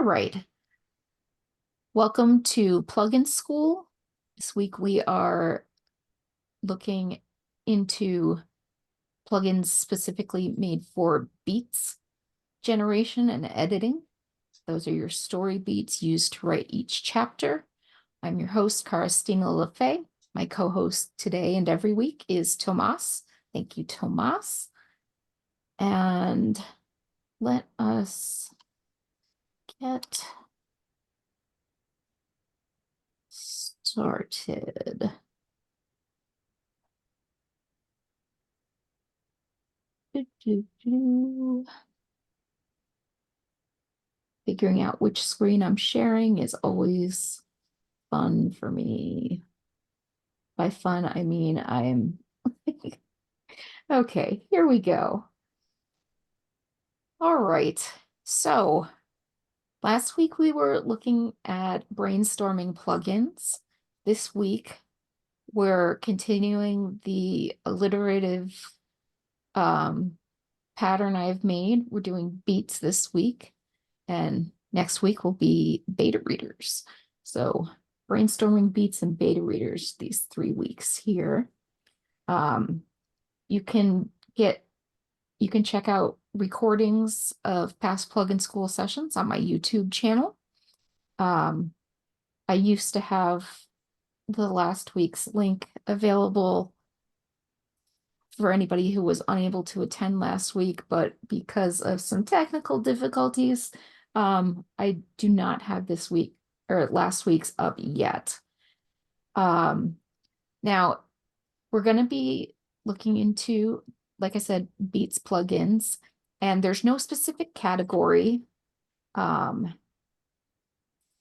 right. Welcome to Plugin School. This week we are looking into plugins specifically made for beats generation and editing. Those are your story beats used to write each chapter. I'm your host, Christina LaFay. My co-host today and every week is Tomas. Thank you, Tomas. And let us get started. Figuring out which screen I'm sharing is always fun for me. By fun, I mean I'm okay, here we go. All right. So last week we were looking at brainstorming plugins. This week we're continuing the alliterative pattern I've made. We're doing beats this week, and next week will be beta readers. So brainstorming beats and beta readers these 3 weeks here. You can check out recordings of past plugin school sessions on my YouTube channel. I used to have the last week's link available for anybody who was unable to attend last week, but because of some technical difficulties, I do not have this week or last week's up yet. Now we're going to be looking into, like I said, Beats plugins, and there's no specific category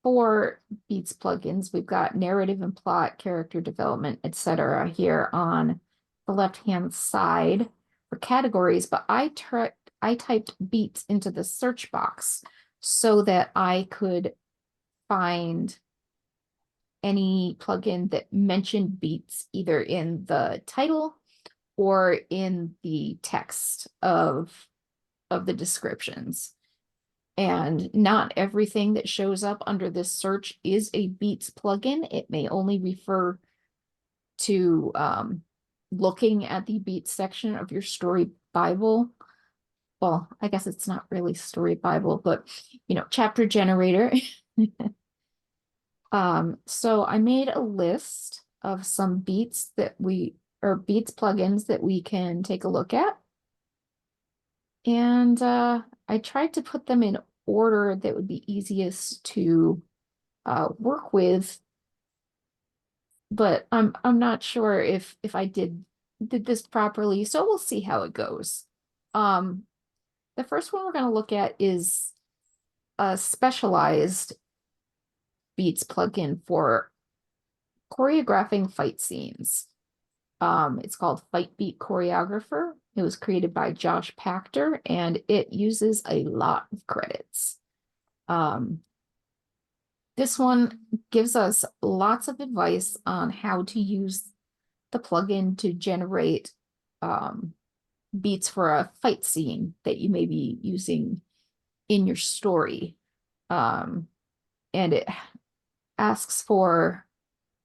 for Beats plugins. We've got narrative and plot, character development, etc. here on the left-hand side for categories, but I typed Beats into the search box so that I could find any plugin that mentioned Beats either in the title or in the text of the descriptions. And not everything that shows up under this search is a Beats plugin. It may only refer to looking at the Beats section of your story Bible. Well, I guess it's not really story Bible, but chapter generator. So I made a list of some Beats Beats plugins that we can take a look at. And I tried to put them in order that would be easiest to work with, but I'm not sure if I did this properly, so we'll see how it goes. The first one we're going to look at is a specialized Beats plugin for choreographing fight scenes. It's called Fight Beat Choreographer. It was created by Josh Pachter, and it uses a lot of credits. This one gives us lots of advice on how to use the plugin to generate beats for a fight scene that you may be using in your story. And it asks for,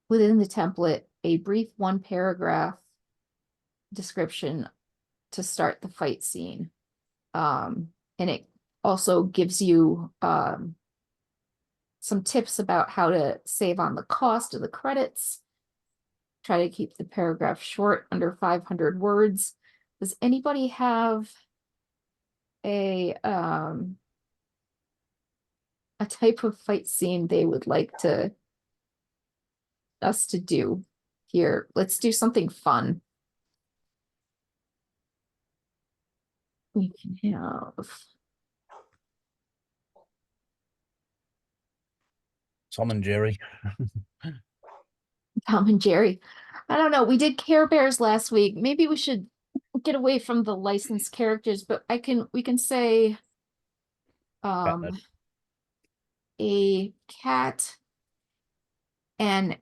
within the template, a brief 1-paragraph description to start the fight scene. And it also gives you some tips about how to save on the cost of the credits. Try to keep the paragraph short, under 500 words. Does anybody have a type of fight scene they would like us to do here? Let's do something fun. We can have Tom and Jerry. Tom and Jerry. I don't know. We did Care Bears last week. Maybe we should get away from the licensed characters, but we can say a cat, an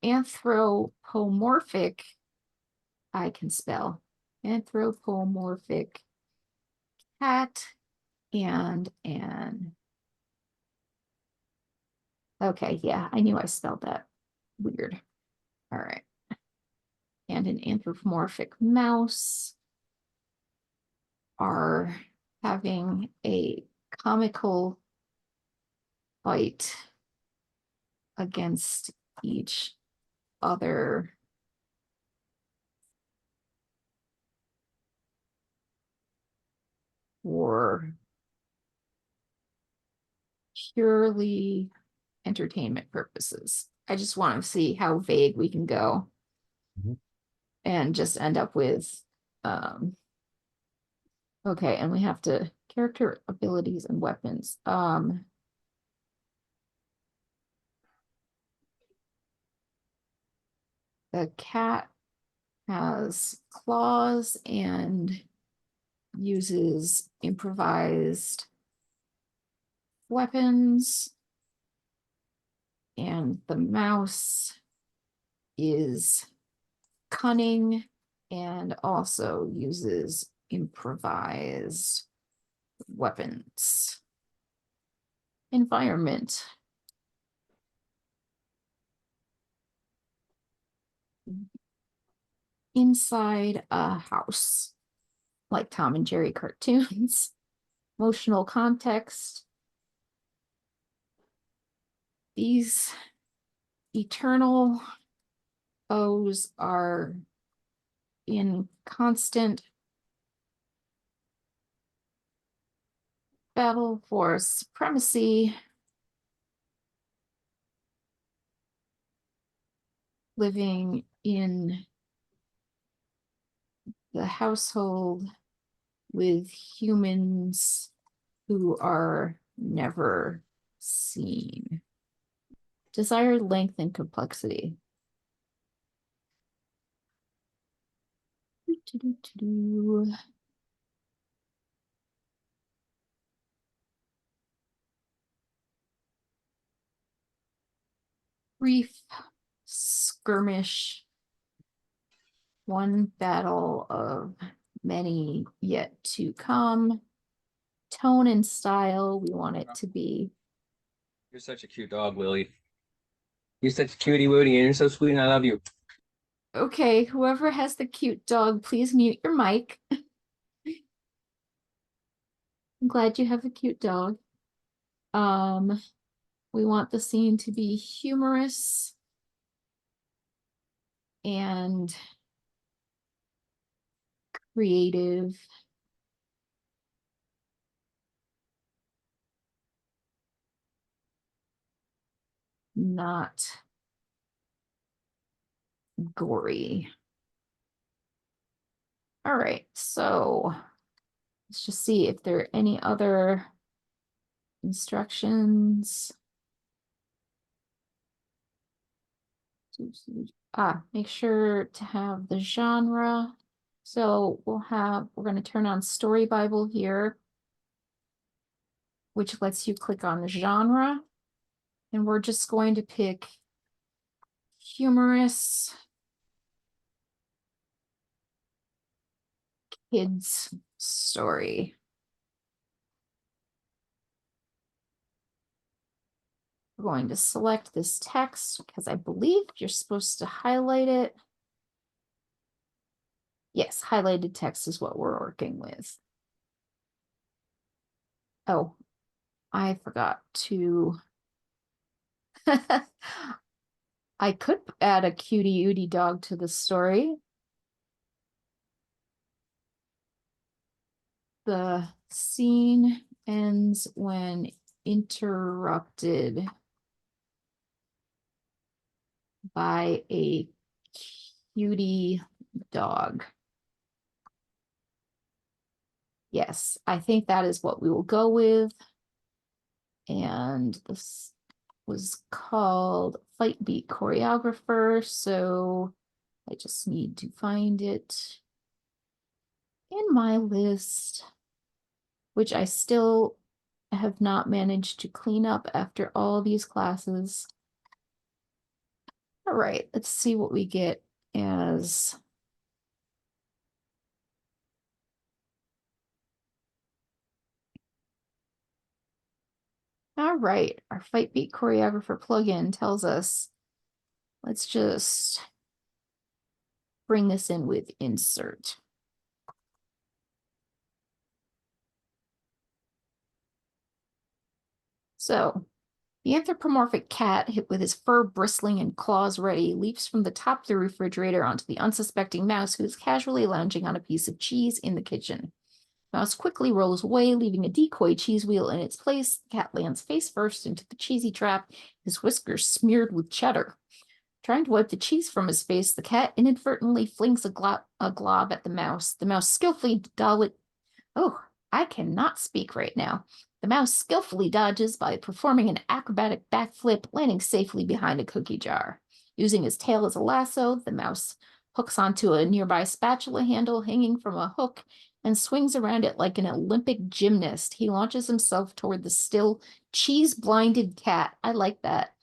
anthropomorphic, I can spell, anthropomorphic cat, and an Okay, yeah, I knew I spelled that weird. All right. And an anthropomorphic mouse are having a comical fight against each other. For purely entertainment purposes. I just want to see how vague we can go and just end up with okay, and we have to character abilities and weapons. The cat has claws and uses improvised weapons, and the mouse is cunning and also uses improvised weapons. Environment. Inside a house, like Tom and Jerry cartoons. Emotional context. These eternal foes are in constant battle for supremacy, living in the household with humans who are never seen. Desired length and complexity. Brief skirmish, one battle of many yet to come. Tone and style, we want it to be. You're such a cute dog, Lily. You're such a cutie wootie, and you're so sweet, and I love you. Okay, whoever has the cute dog, please mute your mic. I'm glad you have a cute dog. We want the scene to be humorous and creative. Not gory. All right, so let's just see if there are any other instructions. Make sure to have the genre. So we're going to turn on Story Bible here, which lets you click on the genre. And we're just going to pick humorous kids story. We're going to select this text because I believe you're supposed to highlight it. Yes, highlighted text is what we're working with. Oh, I forgot to. I could add a cutie Udi dog to the story. The scene ends when interrupted by a cutie dog. Yes, I think that is what we will go with. And this was called Fight Beat Choreographer, so I just need to find it in my list, which I still have not managed to clean up after all these classes. All right, let's see what we get as All right, our Fight Beat Choreographer plugin tells us, let's just bring this in with insert. So, the anthropomorphic cat, hit with his fur bristling and claws ready, leaps from the top of the refrigerator onto the unsuspecting mouse who is casually lounging on a piece of cheese in the kitchen. Mouse quickly rolls away, leaving a decoy cheese wheel in its place. The cat lands face first into the cheesy trap, his whiskers smeared with cheddar. Trying to wipe the cheese from his face, the cat inadvertently flings a glob at the mouse. The mouse skillfully Oh, I cannot speak right now. The mouse skillfully dodges by performing an acrobatic backflip, landing safely behind a cookie jar. Using his tail as a lasso, the mouse hooks onto a nearby spatula handle hanging from a hook and swings around it like an Olympic gymnast. He launches himself toward the still cheese-blinded cat. I like that.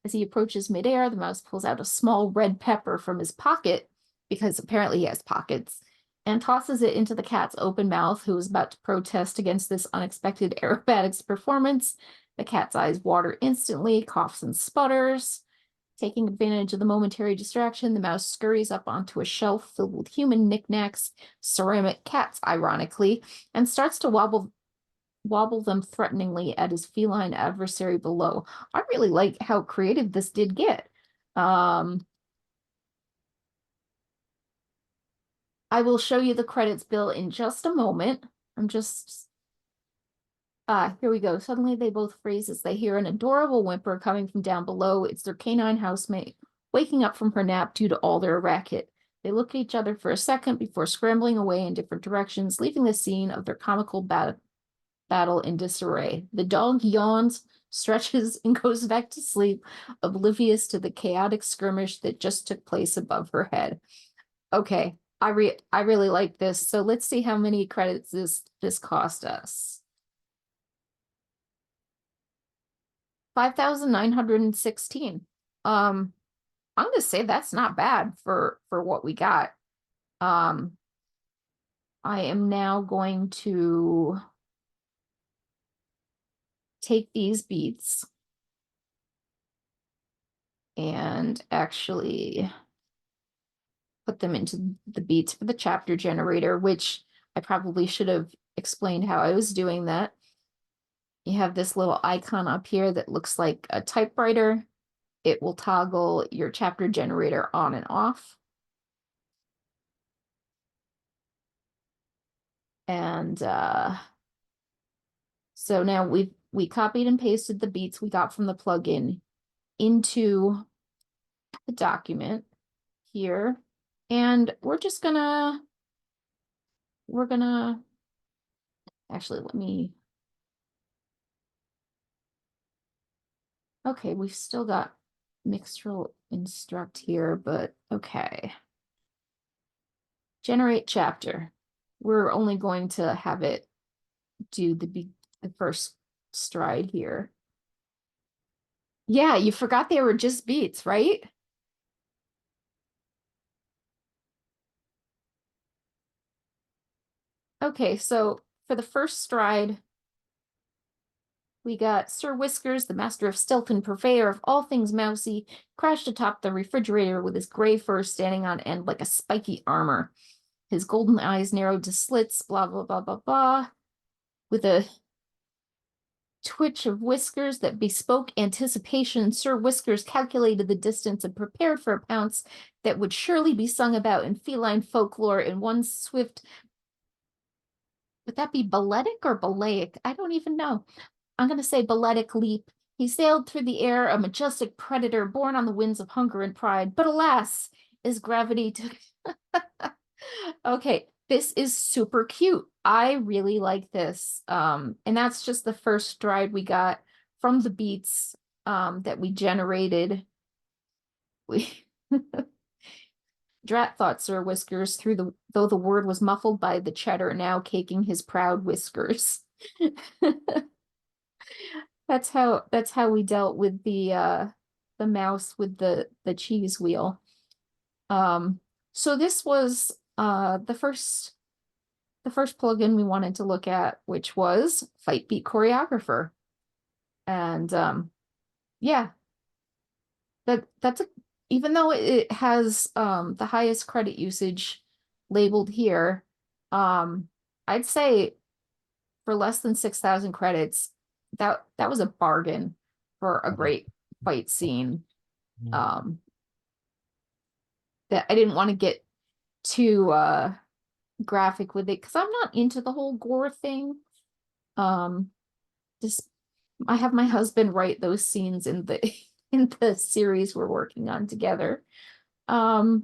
As he approaches midair, the mouse pulls out a small red pepper from his pocket, because apparently he has pockets, and tosses it into the cat's open mouth, who is about to protest against this unexpected aerobatics performance. The cat's eyes water instantly, coughs and sputters. Taking advantage of the momentary distraction, the mouse scurries up onto a shelf filled with human knickknacks, ceramic cats, ironically, and starts to wobble them threateningly at his feline adversary below. I really like how creative this did get. I will show you the credits bill in just a moment. Here we go. Suddenly they both freeze as they hear an adorable whimper coming from down below. It's their canine housemate waking up from her nap due to all their racket. They look at each other for a second before scrambling away in different directions, leaving the scene of their comical battle in disarray. The dog yawns, stretches, and goes back to sleep, oblivious to the chaotic skirmish that just took place above her head. Okay, I really like this. So let's see how many credits this cost us. 5,916. I'm gonna say that's not bad for what we got. I am now going to take these beats and actually put them into the beats for the chapter generator, which I probably should have explained how I was doing that. You have this little icon up here that looks like a typewriter. It will toggle your chapter generator on and off. And so now we copied and pasted the beats we got from the plugin into the document here. And we're gonna actually, okay, we've still got Mixtral instruct here, but okay. Generate chapter. We're only going to have it do the first stride here. Yeah, you forgot they were just beats, right? Okay, so for the first stride, we got Sir Whiskers, the master of stealth and purveyor of all things mousy, crashed atop the refrigerator with his gray fur standing on end like a spiky armor. His golden eyes narrowed to slits, blah, blah, blah, blah, blah, with a twitch of whiskers that bespoke anticipation. Sir Whiskers calculated the distance and prepared for a pounce that would surely be sung about in feline folklore in one swift... Would that be balletic or balleic? I don't even know. I'm going to say balletic leap. He sailed through the air, a majestic predator born on the winds of hunger and pride. But alas, as gravity took... Okay, this is super cute. I really like this. And that's just the first stride we got from the beats that we generated. Drat thought Sir Whiskers, though the word was muffled by the cheddar now caking his proud whiskers. That's how we dealt with the mouse with the cheese wheel. So this was the first plugin we wanted to look at, which was Fight Beat Choreographer. And yeah, that's a, even though it has the highest credit usage labeled here, I'd say for less than 6,000 credits, that was a bargain for a great fight scene. That I didn't want to get too graphic with it because I'm not into the whole gore thing. Just I have my husband write those scenes in the in the series we're working on together. The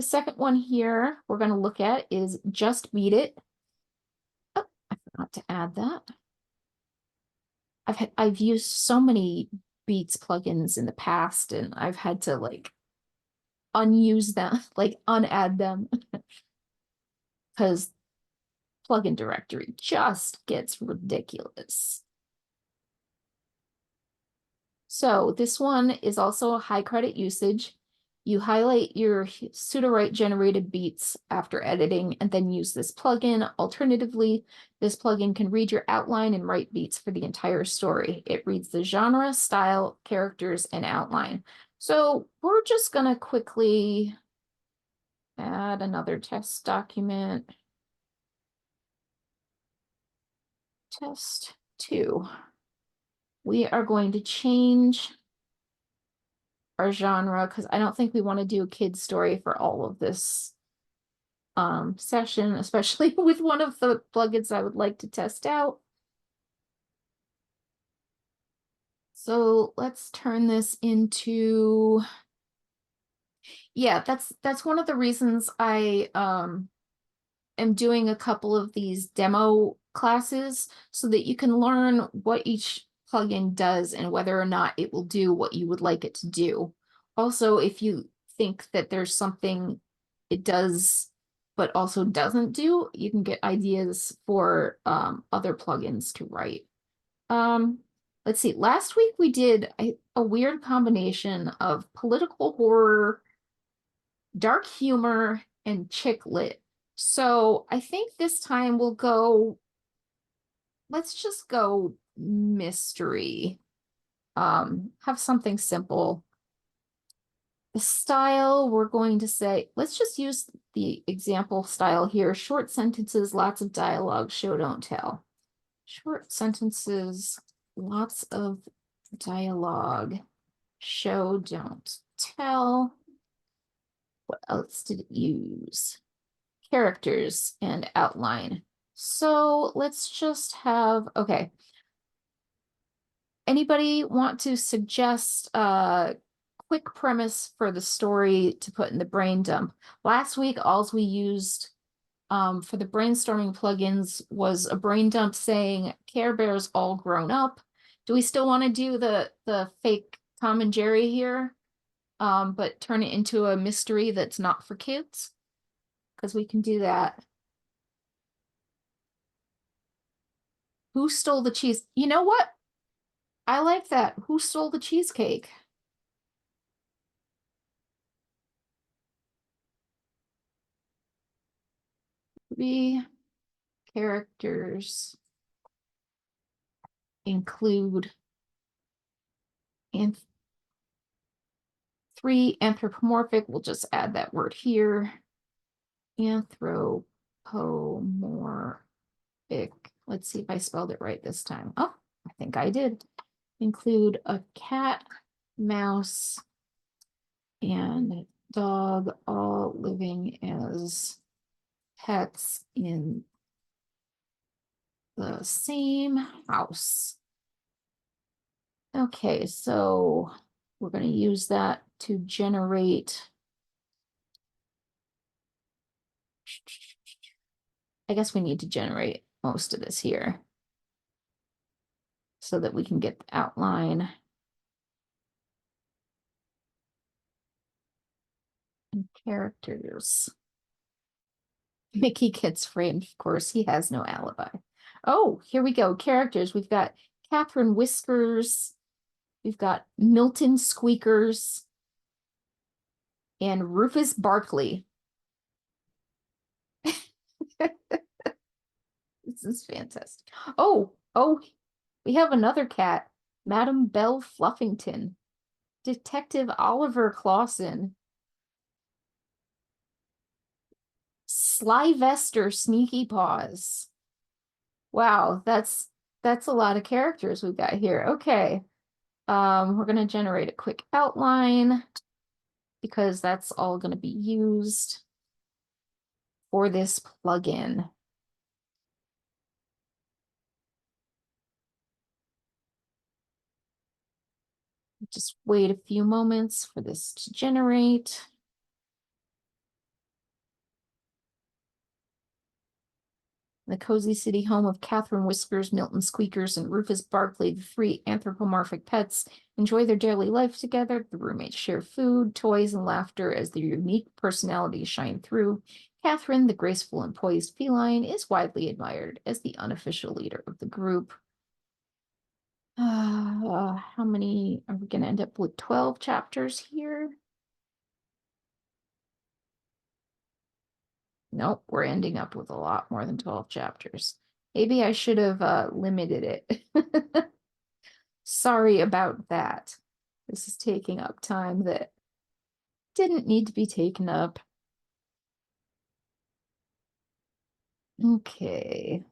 second one here we're going to look at is Just Beat It. Oh, I forgot to add that. I've used so many Beats plugins in the past, and I've had to like unuse them, like unadd them, because plugin directory just gets ridiculous. So this one is also high credit usage. You highlight your Sudowrite generated beats after editing and then use this plugin. Alternatively, this plugin can read your outline and write beats for the entire story. It reads the genre, style, characters, and outline. So we're just gonna quickly add another test document. Test 2. We are going to change our genre because I don't think we want to do a kid's story for all of this session, especially with one of the plugins I would like to test out. So let's turn this into, yeah, that's one of the reasons I am doing a couple of these demo classes so that you can learn what each plugin does and whether or not it will do what you would like it to do. Also, if you think that there's something it does but also doesn't do, you can get ideas for other plugins to write. Let's see. Last week we did a weird combination of political horror, dark humor, and chick lit. So I think this time we'll go, let's just go mystery. Have something simple. The style, we're going to say, let's just use the example style here. Short sentences, lots of dialogue, show, don't tell. Short sentences, lots of dialogue, show, don't tell. What else did it use? Characters and outline. So let's just have, okay. Anybody want to suggest a quick premise for the story to put in the brain dump? Last week, all we used for the brainstorming plugins was a brain dump saying Care Bear's all grown up. Do we still want to do the fake Tom and Jerry here, but turn it into a mystery that's not for kids? Because we can do that. Who stole the cheese? You know what? I like that. Who stole the cheesecake? The characters include and 3 anthropomorphic. We'll just add that word here. Anthropomorphic. Let's see if I spelled it right this time. Oh, I think I did. Include a cat, mouse, and dog all living as pets in the same house. Okay, so we're going to use that to generate. I guess we need to generate most of this here so that we can get the outline. And characters. Mickey gets framed, of course. He has no alibi. Oh, here we go. Characters. We've got Catherine Whiskers. We've got Milton Squeakers. And Rufus Barkley. This is fantastic. Oh, we have another cat. Madam Belle Fluffington, Detective Oliver Clawson, Slyvester Sneaky Paws. Wow, that's a lot of characters we've got here. Okay. We're gonna generate a quick outline because that's all gonna be used for this plugin. Just wait a few moments for this to generate. The cozy city home of Catherine Whiskers, Milton Squeakers, and Rufus Barkley, the three anthropomorphic pets, enjoy their daily life together. The roommates share food, toys, and laughter as their unique personalities shine through. Catherine, the graceful and poised feline, is widely admired as the unofficial leader of the group. How many are we going to end up with? 12 chapters here? Nope, we're ending up with a lot more than 12 chapters. Maybe I should have limited it. Sorry about that. This is taking up time that didn't need to be taken up. Okay.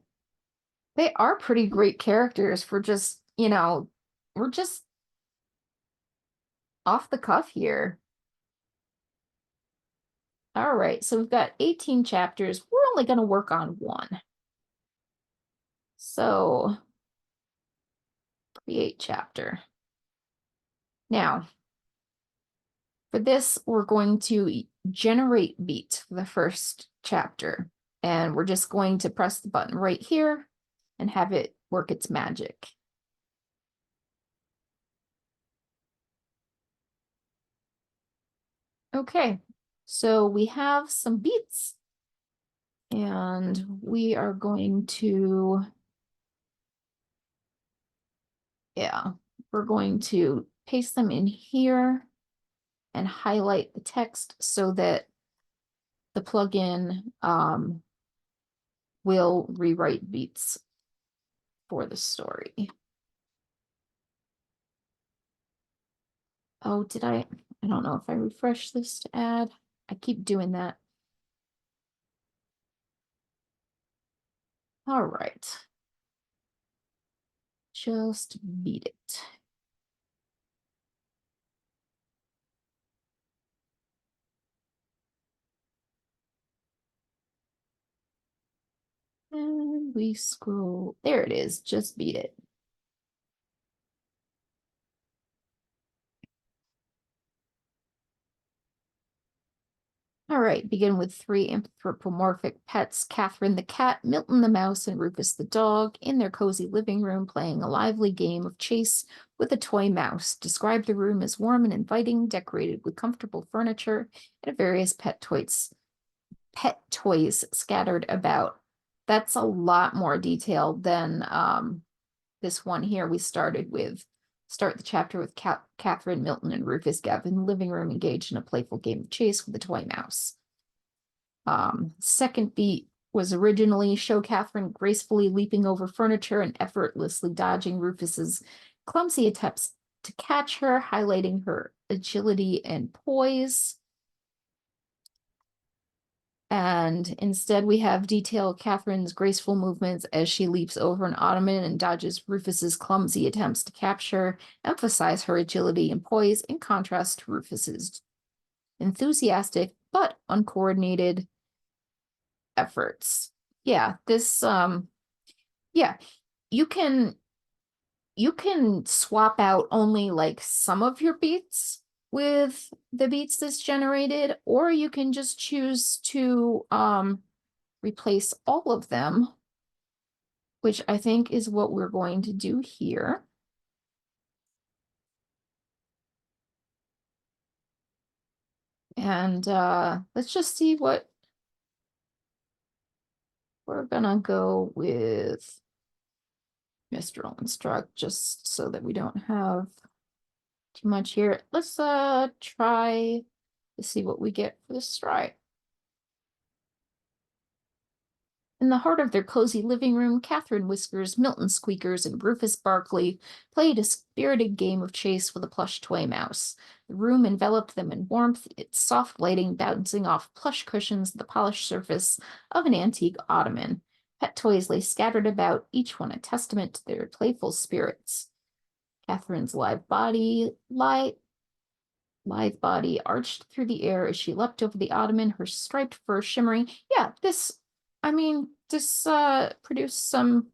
They are pretty great characters for just, we're just off the cuff here. All right, so we've got 18 chapters. We're only going to work on one. So, create chapter. Now, for this, we're going to generate beat for the first chapter. And we're just going to press the button right here and have it work its magic. Okay, so we have some beats. And we are going to, we're going to paste them in here and highlight the text so that the plugin will rewrite beats for the story. Oh, I don't know if I refresh this to add. I keep doing that. All right. Just beat it. And we scroll. There it is. Just beat it. All right, begin with three anthropomorphic pets, Catherine the cat, Milton the mouse, and Rufus the dog, in their cozy living room playing a lively game of chase with a toy mouse. Describe the room as warm and inviting, decorated with comfortable furniture and various pet toys scattered about. That's a lot more detailed than this one here we started with. Start the chapter with Catherine, Milton, and Rufus gather in the living room, engaged in a playful game of chase with a toy mouse. Second beat was originally show Catherine gracefully leaping over furniture and effortlessly dodging Rufus's clumsy attempts to catch her, highlighting her agility and poise. And instead, we have detail Catherine's graceful movements as she leaps over an ottoman and dodges Rufus's clumsy attempts to capture, emphasize her agility and poise in contrast to Rufus's enthusiastic but uncoordinated efforts. Yeah, this yeah, you can swap out only like some of your beats with the beats that's generated, or you can just choose to replace all of them, which I think is what we're going to do here. And let's just see what we're gonna go with Mr. Instruct, just so that we don't have too much here. Let's try to see what we get for this strike. In the heart of their cozy living room, Catherine Whiskers, Milton Squeakers, and Rufus Barkley played a spirited game of chase with a plush toy mouse. The room enveloped them in warmth, its soft lighting bouncing off plush cushions the polished surface of an antique ottoman. Pet toys lay scattered about, each one a testament to their playful spirits. Catherine's lithe body arched through the air as she leapt over the ottoman, her striped fur shimmering. Yeah, this produced some.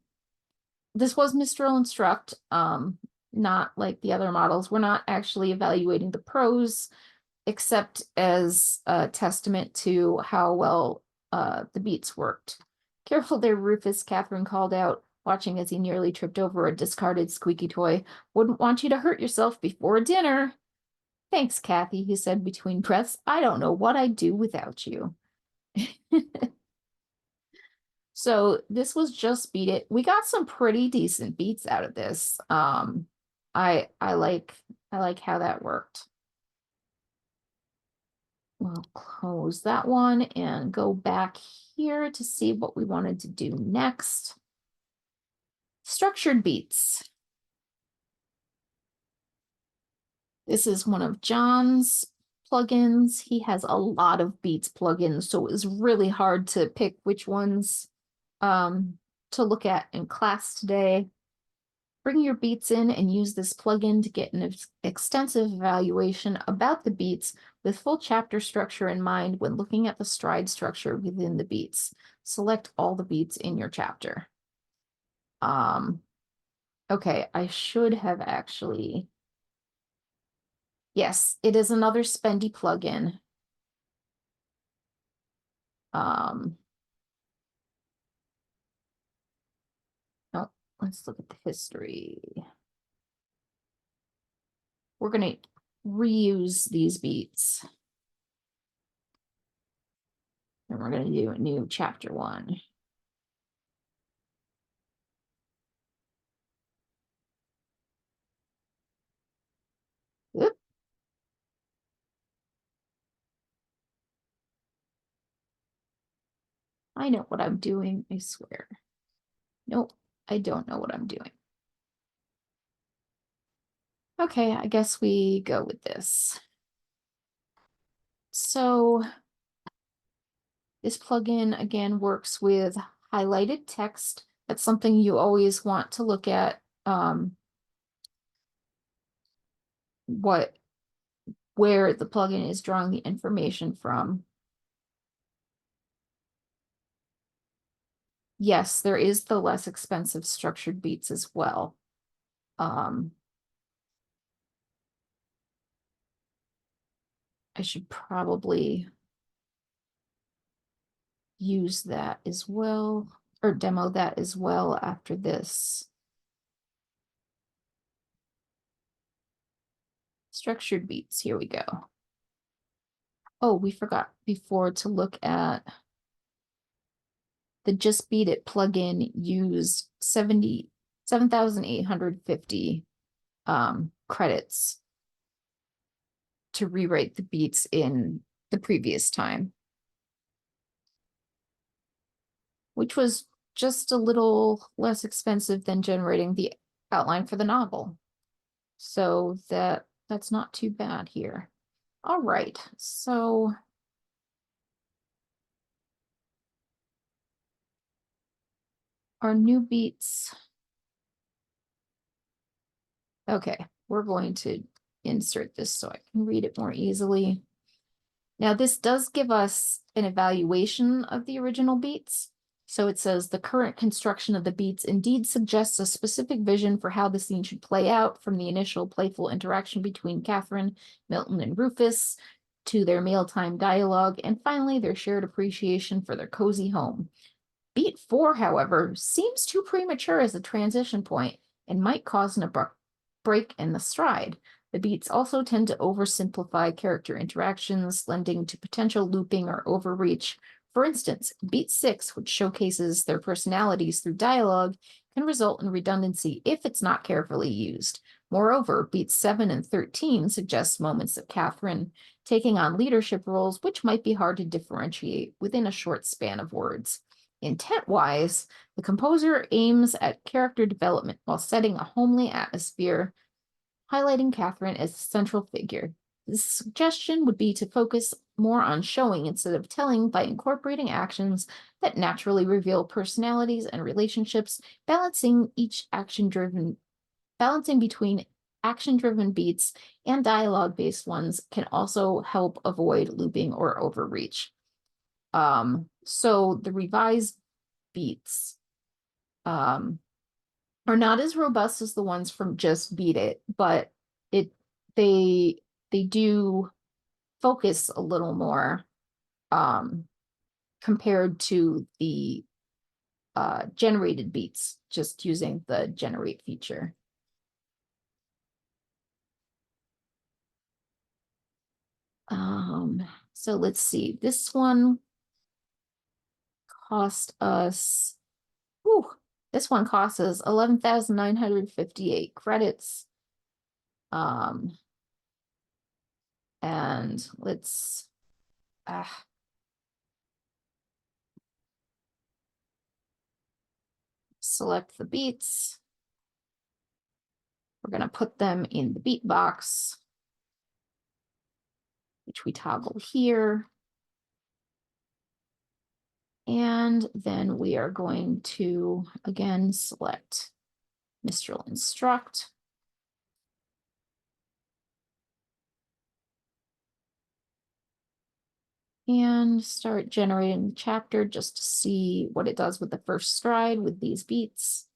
This was Mistral Instruct, not like the other models. We're not actually evaluating the pros, except as a testament to how well the beats worked. Careful there, Rufus, Catherine called out, watching as he nearly tripped over a discarded squeaky toy. Wouldn't want you to hurt yourself before dinner. Thanks, Kathy, he said between breaths. I don't know what I'd do without you. So this was just Beat It. We got some pretty decent beats out of this. I like how that worked. We'll close that one and go back here to see what we wanted to do next. Structured beats. This is one of John's plugins. He has a lot of beats plugins, so it was really hard to pick which ones to look at in class today. Bring your beats in and use this plugin to get an extensive evaluation about the beats with full chapter structure in mind when looking at the stride structure within the beats. Select all the beats in your chapter. Okay, I should have actually. Yes, it is another spendy plugin. Oh, let's look at the history. We're going to reuse these beats. And we're going to do a new chapter 1. Oop. I know what I'm doing, I swear. Nope, I don't know what I'm doing. Okay, I guess we go with this. So this plugin again works with highlighted text. That's something you always want to look at. Where the plugin is drawing the information from. Yes, there is the less expensive structured beats as well. I should probably use that as well, or demo that as well after this. Structured beats, here we go. Oh, we forgot before to look at the Just Beat It plugin used 7,850 credits to rewrite the beats in the previous time, which was just a little less expensive than generating the outline for the novel. So that's not too bad here. All right, so our new beats. Okay, we're going to insert this so I can read it more easily. Now, this does give us an evaluation of the original beats. So it says the current construction of the beats indeed suggests a specific vision for how the scene should play out, from the initial playful interaction between Catherine, Milton, and Rufus to their mealtime dialogue, and finally their shared appreciation for their cozy home. Beat 4, however, seems too premature as a transition point and might cause an abrupt break in the stride. The beats also tend to oversimplify character interactions, lending to potential looping or overreach. For instance, Beat 6, which showcases their personalities through dialogue, can result in redundancy if it's not carefully used. Moreover, Beats 7 and 13 suggest moments of Catherine taking on leadership roles, which might be hard to differentiate within a short span of words. Intent-wise, the composer aims at character development while setting a homely atmosphere, highlighting Catherine as the central figure. The suggestion would be to focus more on showing instead of telling by incorporating actions that naturally reveal personalities and relationships, balancing between action-driven beats and dialogue-based ones can also help avoid looping or overreach. So the revised beats are not as robust as the ones from just Beat It, but they do focus a little more compared to the generated beats, just using the generate feature. So let's see, this one cost us, this one cost us 11,958 credits. And let's select the beats. We're going to put them in the beat box, which we toggle here. And then we are going to, again, select Mistral Instruct. And start generating the chapter just to see what it does with the first stride with these beats.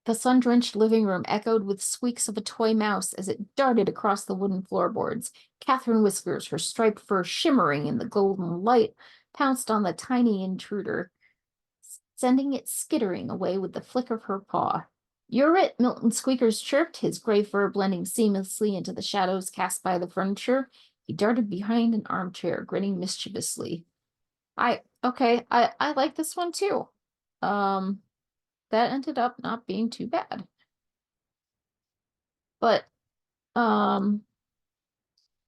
The sun-drenched living room echoed with squeaks of a toy mouse as it darted across the wooden floorboards. Catherine Whiskers, her striped fur shimmering in the golden light, pounced on the tiny intruder, sending it skittering away with the flick of her paw. "You're it," Milton Squeakers chirped, his gray fur blending seamlessly into the shadows cast by the furniture. He darted behind an armchair, grinning mischievously. I like this one too. That ended up not being too bad. But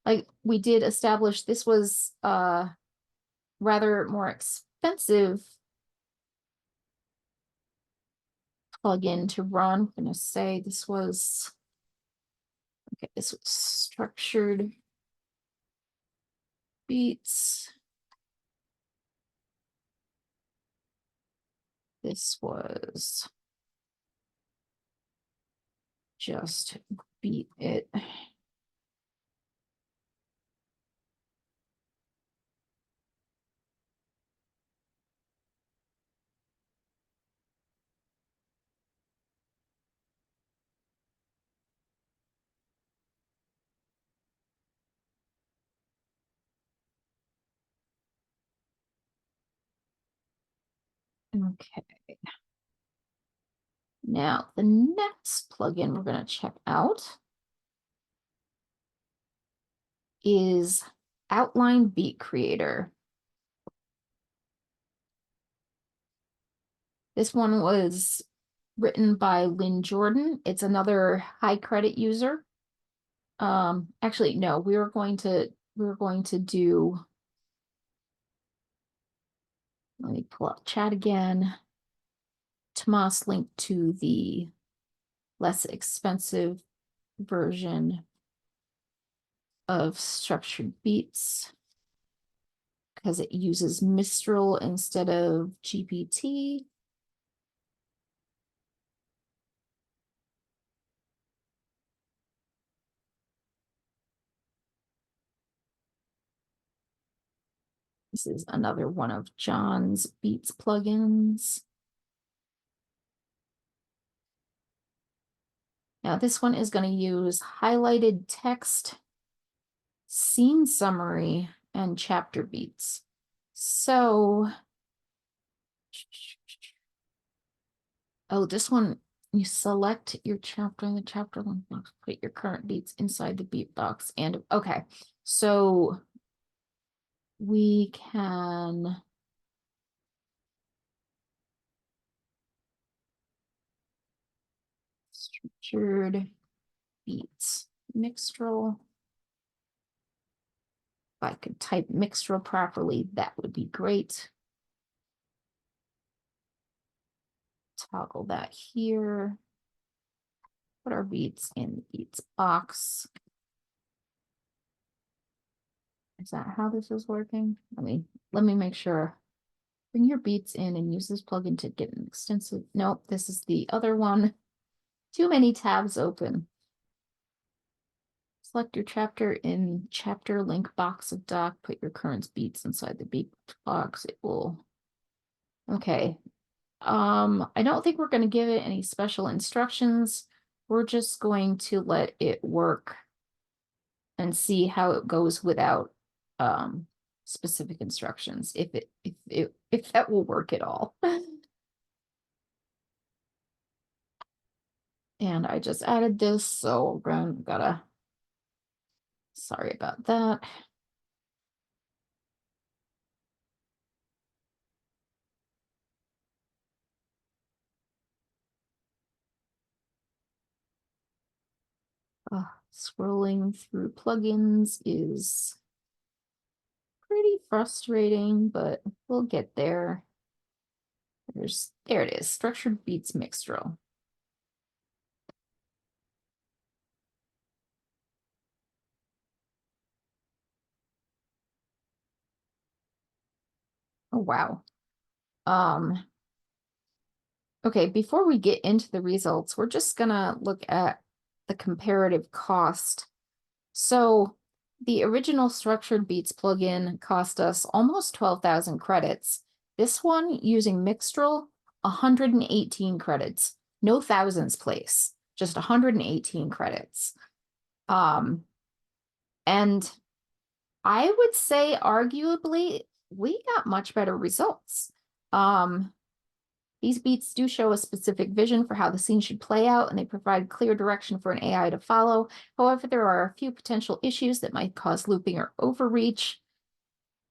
like we did establish, this was rather more expensive plugin to run. I'm gonna say this was structured beats. This was just Beat It. Okay. Now, the next plugin we're going to check out is Outline Beat Creator. This one was written by Lynn Jordan. It's another high credit user. Actually, no, we were going to do, let me pull up chat again. Tomas linked to the less expensive version of structured beats because it uses Mistral instead of GPT. This is another one of John's Beats plugins. Now this one is going to use highlighted text, scene summary, and chapter beats. So, oh, this one, you select your chapter in the chapter one box, put your current beats inside the beat box, and okay, so we can structured beats, Mixtral. I could type Mixtral properly, that would be great. Toggle that here. Put our beats in the beats box. Is that how this is working? Let me make sure. Bring your beats in and use this plugin to get an extensive. Nope, this is the other one. Too many tabs open. Select your chapter in chapter link box of doc. Put your current beats inside the beat box. It will. Okay. I don't think we're going to give it any special instructions. We're just going to let it work and see how it goes without specific instructions, if that will work at all. And I just added this, so we're gotta, sorry about that. Scrolling through plugins is pretty frustrating, but we'll get there. There it is, Structured Beats Mixtral. Oh, wow. Okay, before we get into the results, we're just gonna look at the comparative cost. So the original Structured Beats plugin cost us almost 12,000 credits. This one, using Mixtral, 118 credits. No thousands place, just 118 credits. And I would say arguably we got much better results. These beats do show a specific vision for how the scene should play out, and they provide clear direction for an AI to follow. However, there are a few potential issues that might cause looping or overreach.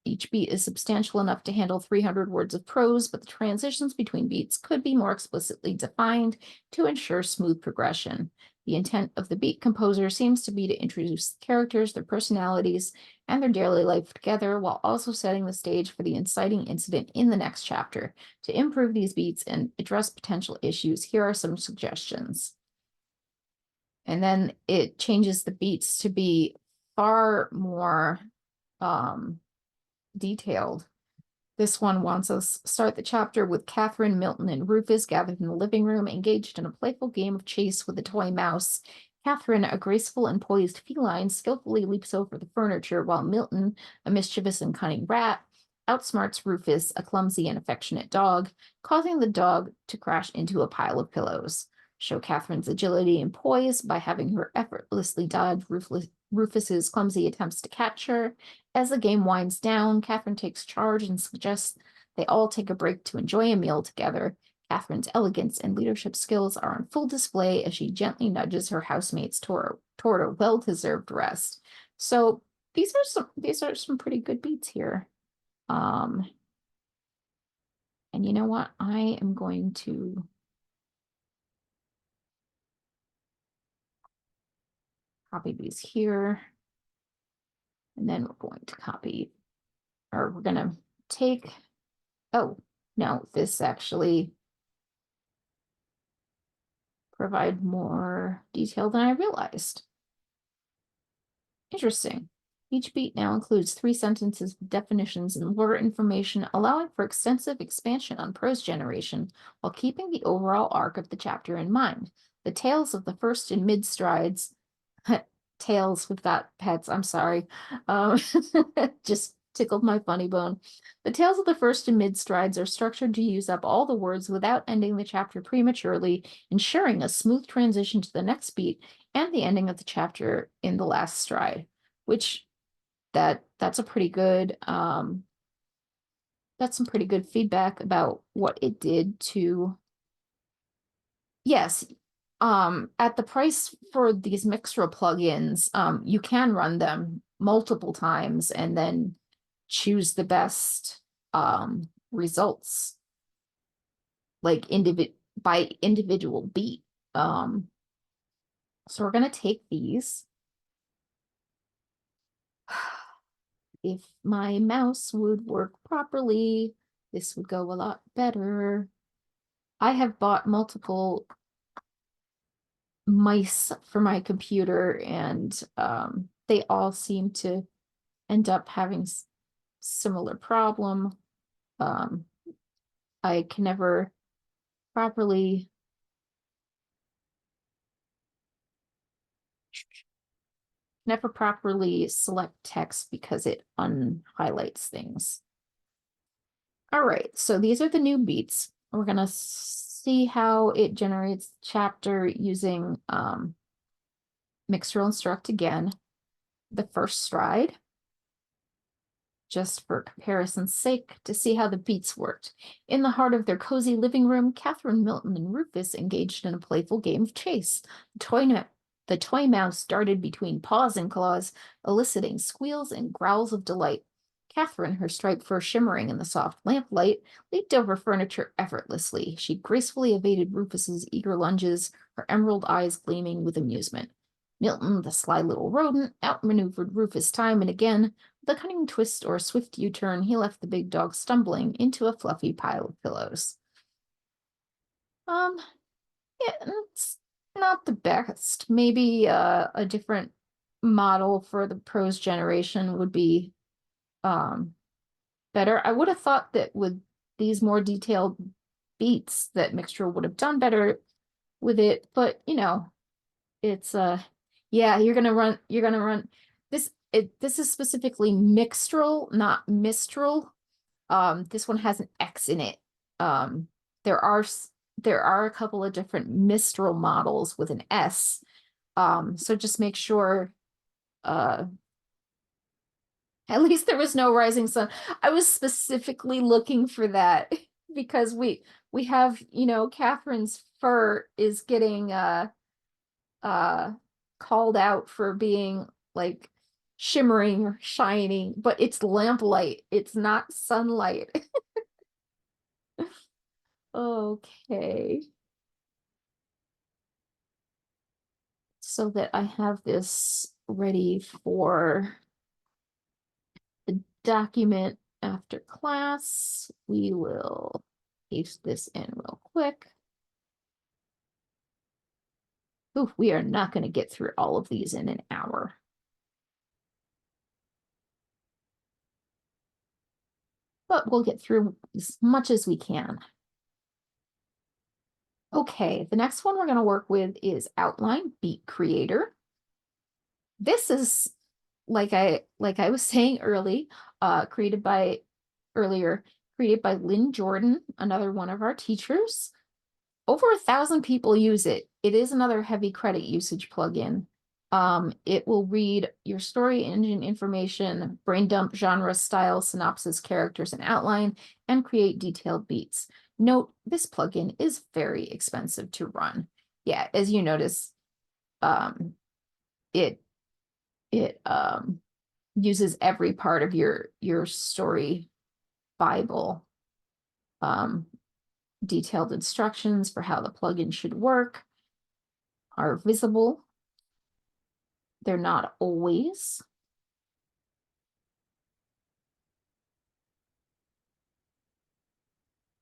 Each beat is substantial enough to handle 300 words of prose, but the transitions between beats could be more explicitly defined to ensure smooth progression. The intent of the beat composer seems to be to introduce the characters, their personalities, and their daily life together, while also setting the stage for the inciting incident in the next chapter. To improve these beats and address potential issues, here are some suggestions. And then it changes the beats to be far more detailed. This one wants us start the chapter with Catherine, Milton, and Rufus gathered in the living room, engaged in a playful game of chase with a toy mouse. Catherine, a graceful and poised feline, skillfully leaps over the furniture, while Milton, a mischievous and cunning rat, outsmarts Rufus, a clumsy and affectionate dog, causing the dog to crash into a pile of pillows. Show Catherine's agility and poise by having her effortlessly dodge Rufus's clumsy attempts to catch her. As the game winds down, Catherine takes charge and suggests they all take a break to enjoy a meal together. Catherine's elegance and leadership skills are on full display as she gently nudges her housemates toward a well-deserved rest. So these are some pretty good beats here. And you know what? I am going to copy these here. And then we're going to copy, or we're going to take, oh, no, this actually provide more detail than I realized. Interesting. Each beat now includes 3 sentences with definitions and lore information, allowing for extensive expansion on prose generation while keeping the overall arc of the chapter in mind. The tales of the first and mid strides, tails, we've got pets, I'm sorry, just tickled my funny bone. The tales of the first and mid strides are structured to use up all the words without ending the chapter prematurely, ensuring a smooth transition to the next beat and the ending of the chapter in the last stride, which that's a pretty good that's some pretty good feedback about what it did to. Yes, at the price for these Mixtral plugins, you can run them multiple times and then choose the best results, like by individual beat. So we're gonna take these. If my mouse would work properly, this would go a lot better. I have bought multiple mice for my computer, and they all seem to end up having similar problem. I can never properly select text because it unhighlights things. All right, so these are the new beats. We're gonna see how it generates chapter using Mixtral Instruct again. The first stride, just for comparison's sake, to see how the beats worked. In the heart of their cozy living room, Catherine, Milton, and Rufus engaged in a playful game of chase. The toy mouse darted between paws and claws, eliciting squeals and growls of delight. Catherine, her striped fur shimmering in the soft lamplight, leaped over furniture effortlessly. She gracefully evaded Rufus's eager lunges, her emerald eyes gleaming with amusement. Milton, the sly little rodent, outmaneuvered Rufus time and again. With a cunning twist or a swift U-turn, he left the big dog stumbling into a fluffy pile of pillows. Yeah, it's not the best. Maybe a different model for the prose generation would be better. I would have thought that with these more detailed beats that Mixture would have done better with it, but you know, it's yeah, you're gonna run this is specifically Mixtral, not Mistral. This one has an X in it. There are a couple of different Mistral models with an S. So just make sure at least there was no rising sun. I was specifically looking for that because we have, you know, Catherine's fur is getting called out for being like shimmering or shining, but it's lamplight, it's not sunlight. Okay. So that I have this ready for the document after class, we will paste this in real quick. Ooh, we are not going to get through all of these in an hour. But we'll get through as much as we can. Okay, the next one we're going to work with is Outline Beat Creator. This is, like I was saying created by Lynn Jordan, another one of our teachers. Over 1,000 people use it. It is another heavy credit usage plugin. It will read your story engine information, brain dump genre, style, synopsis, characters, and outline, and create detailed beats. Note, this plugin is very expensive to run. Yeah, as you notice, it uses every part of your story Bible. Detailed instructions for how the plugin should work are visible. They're not always.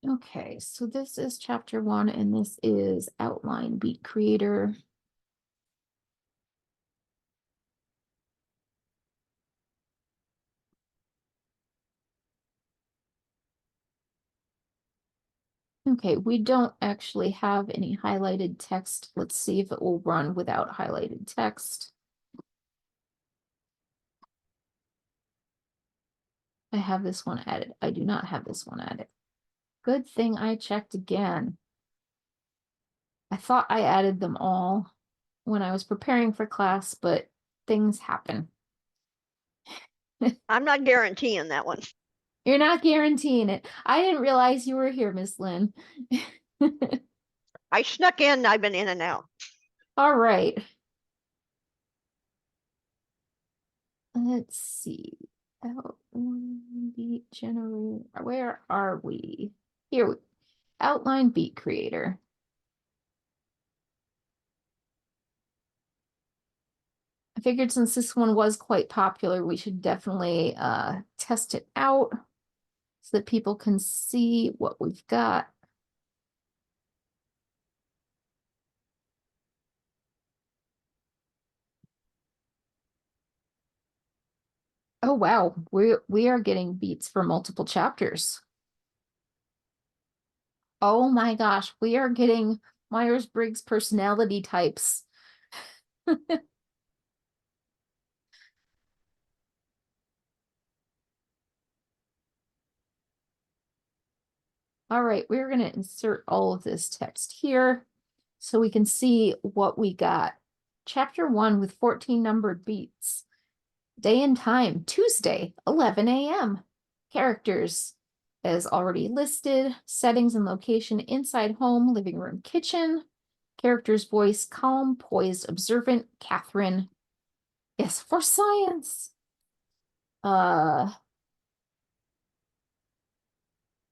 Okay, so this is chapter 1, and this is Outline Beat Creator. Okay, we don't actually have any highlighted text. Let's see if it will run without highlighted text. I have this one added. I do not have this one added. Good thing I checked again. I thought I added them all when I was preparing for class, but things happen. I'm not guaranteeing that one. You're not guaranteeing it. I didn't realize you were here, Miss Lynn. I snuck in, I've been in and out. All right. Let's see. Outline beat generator. Where are we? Here. Outline beat creator. I figured since this one was quite popular, we should definitely test it out so that people can see what we've got. Oh wow, we are getting beats for multiple chapters. Oh my gosh, we are getting Myers-Briggs personality types. All right, we're going to insert all of this text here so we can see what we got. Chapter 1 with 14 numbered beats. Day and time, Tuesday, 11 a.m. Characters, as already listed. Settings and location, inside home, living room, kitchen. Character's voice, calm, poised, observant, Catherine. Yes, for science.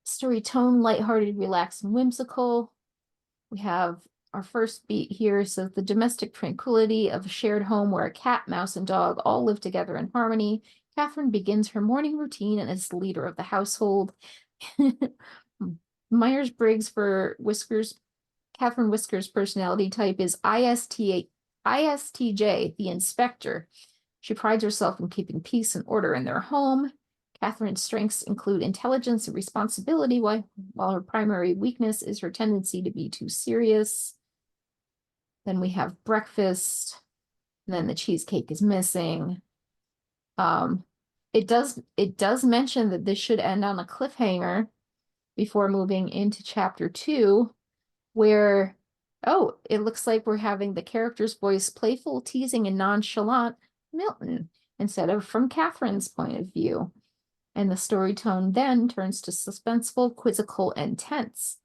Story tone, lighthearted, relaxed, and whimsical. We have our first beat here. So the domestic tranquility of a shared home where a cat, mouse, and dog all live together in harmony. Catherine begins her morning routine and is the leader of the household. Myers-Briggs for Whiskers. Catherine Whiskers' personality type is ISTJ, the inspector. She prides herself in keeping peace and order in their home. Catherine's strengths include intelligence and responsibility, while her primary weakness is her tendency to be too serious. Then we have breakfast, and then the cheesecake is missing. It does mention that this should end on a cliffhanger before moving into chapter 2, where, oh, it looks like we're having the character's voice playful, teasing, and nonchalant Milton instead of from Catherine's point of view. And the story tone then turns to suspenseful, quizzical, and tense.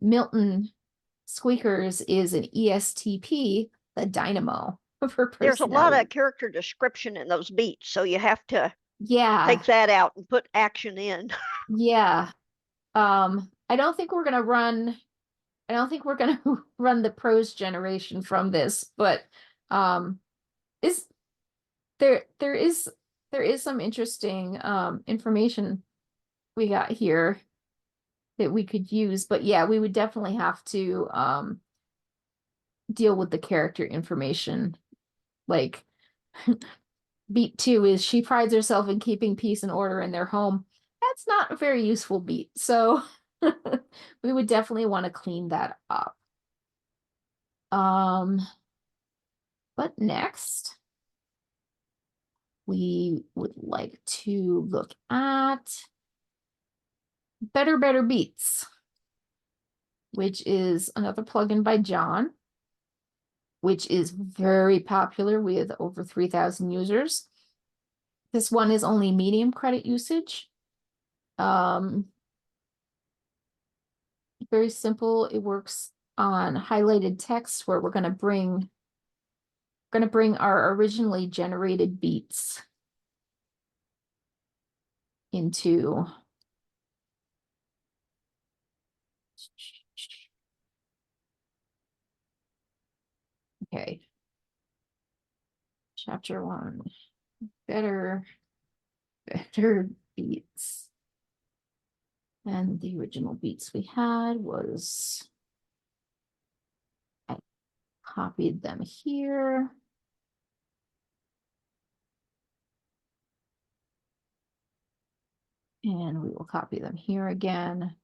Milton Squeakers is an ESTP, the dynamo of her personality. There's a lot of character description in those beats, so you have to take that out and put action in. Yeah. I don't think we're gonna run the prose generation from this, but is there is some interesting information we got here that we could use, but yeah, we would definitely have to deal with the character information. Like beat 2 is she prides herself in keeping peace and order in their home. That's not a very useful beat, so we would definitely want to clean that up. But next we would like to look at Better Beats, which is another plugin by John, which is very popular with over 3,000 users. This one is only medium credit usage. Very simple. It works on highlighted text where we're going to bring our originally generated beats into okay. Chapter 1. Better beats. And the original beats we had was, I copied them here. And we will copy them here again.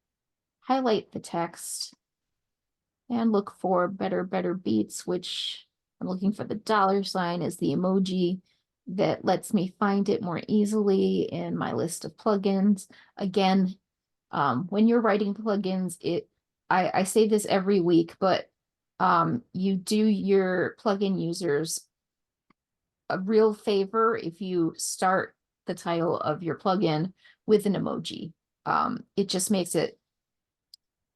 Highlight the text and look for Better Beats, which I'm looking for the $ as the emoji that lets me find it more easily in my list of plugins. Again, when you're writing plugins, I say this every week, but you do your plugin users a real favor if you start the title of your plugin with an emoji. It just makes it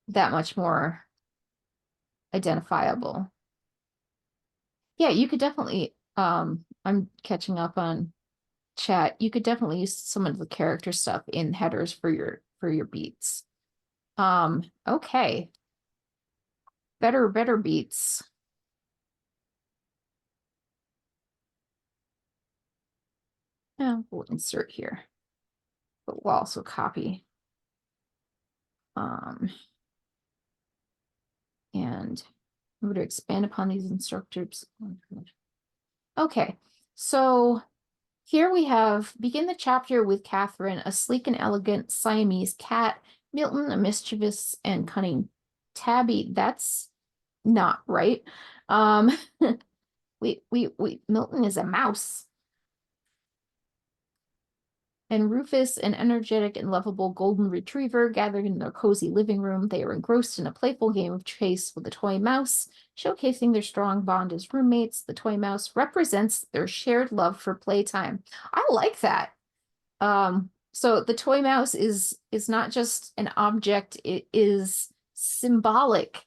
that much more identifiable. Yeah, you could definitely, I'm catching up on chat. You could definitely use some of the character stuff in headers for your beats. Okay. Better Beats. Yeah, we'll insert here, but we'll also copy. And we're to expand upon these instructors. Okay, so here we have begin the chapter with Catherine, a sleek and elegant Siamese cat, Milton, a mischievous and cunning tabby. That's not right. Milton is a mouse. And Rufus, an energetic and lovable golden retriever, gathered in their cozy living room. They are engrossed in a playful game of chase with a toy mouse, showcasing their strong bond as roommates. The toy mouse represents their shared love for playtime. I like that. So the toy mouse is not just an object, it is symbolic.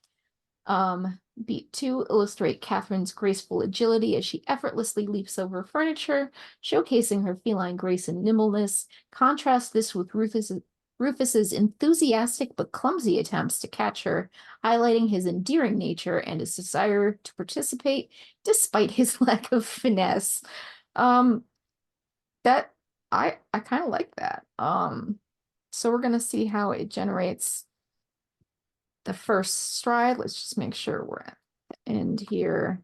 Beat 2 illustrate Catherine's graceful agility as she effortlessly leaps over furniture, showcasing her feline grace and nimbleness. Contrast this with Rufus's enthusiastic but clumsy attempts to catch her, highlighting his endearing nature and his desire to participate despite his lack of finesse. That I kind of like that. So we're gonna see how it generates the first stride. Let's just make sure we're at the end here.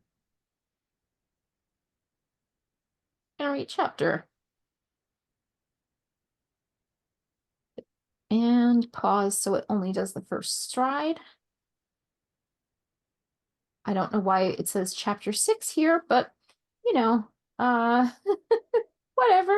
Generate chapter. And pause so it only does the first stride. I don't know why it says chapter 6 here, but you know, whatever.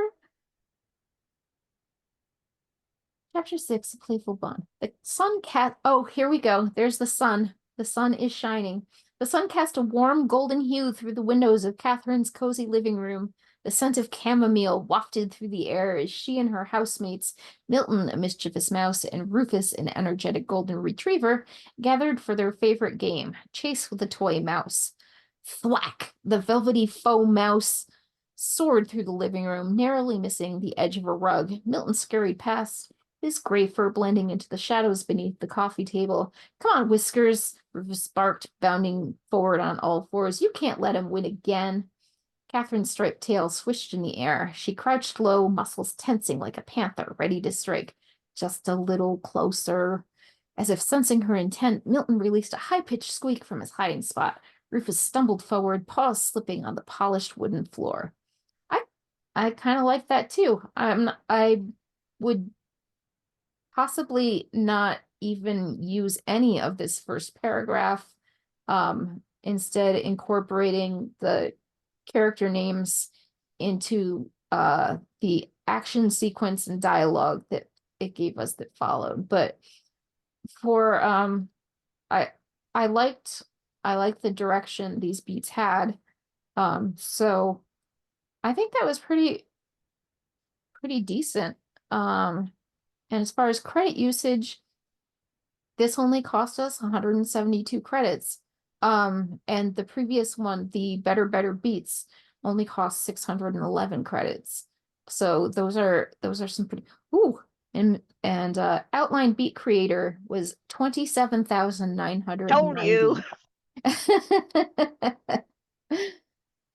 Chapter 6, a playful bond. The sun cast. Oh, here we go. There's the sun. The sun is shining. The sun cast a warm golden hue through the windows of Catherine's cozy living room. The scent of chamomile wafted through the air as she and her housemates, Milton, a mischievous mouse, and Rufus, an energetic golden retriever, gathered for their favorite game, chase with a toy mouse. Thwack! The velvety faux mouse soared through the living room, narrowly missing the edge of a rug. Milton scurried past, his gray fur blending into the shadows beneath the coffee table. Come on, Whiskers, Rufus barked, bounding forward on all fours. You can't let him win again. Catherine's striped tail swished in the air. She crouched low, muscles tensing like a panther, ready to strike. Just a little closer. As if sensing her intent, Milton released a high-pitched squeak from his hiding spot. Rufus stumbled forward, paws slipping on the polished wooden floor. I kind of like that too. I would possibly not even use any of this first paragraph, instead incorporating the character names into the action sequence and dialogue that it gave us that followed. But for I liked the direction these beats had. So I think that was pretty decent. And as far as credit usage, this only cost us 172 credits. And the previous one, the Better Beats, only cost 611 credits. So those are some pretty and outline beat creator was 27,990. Told you.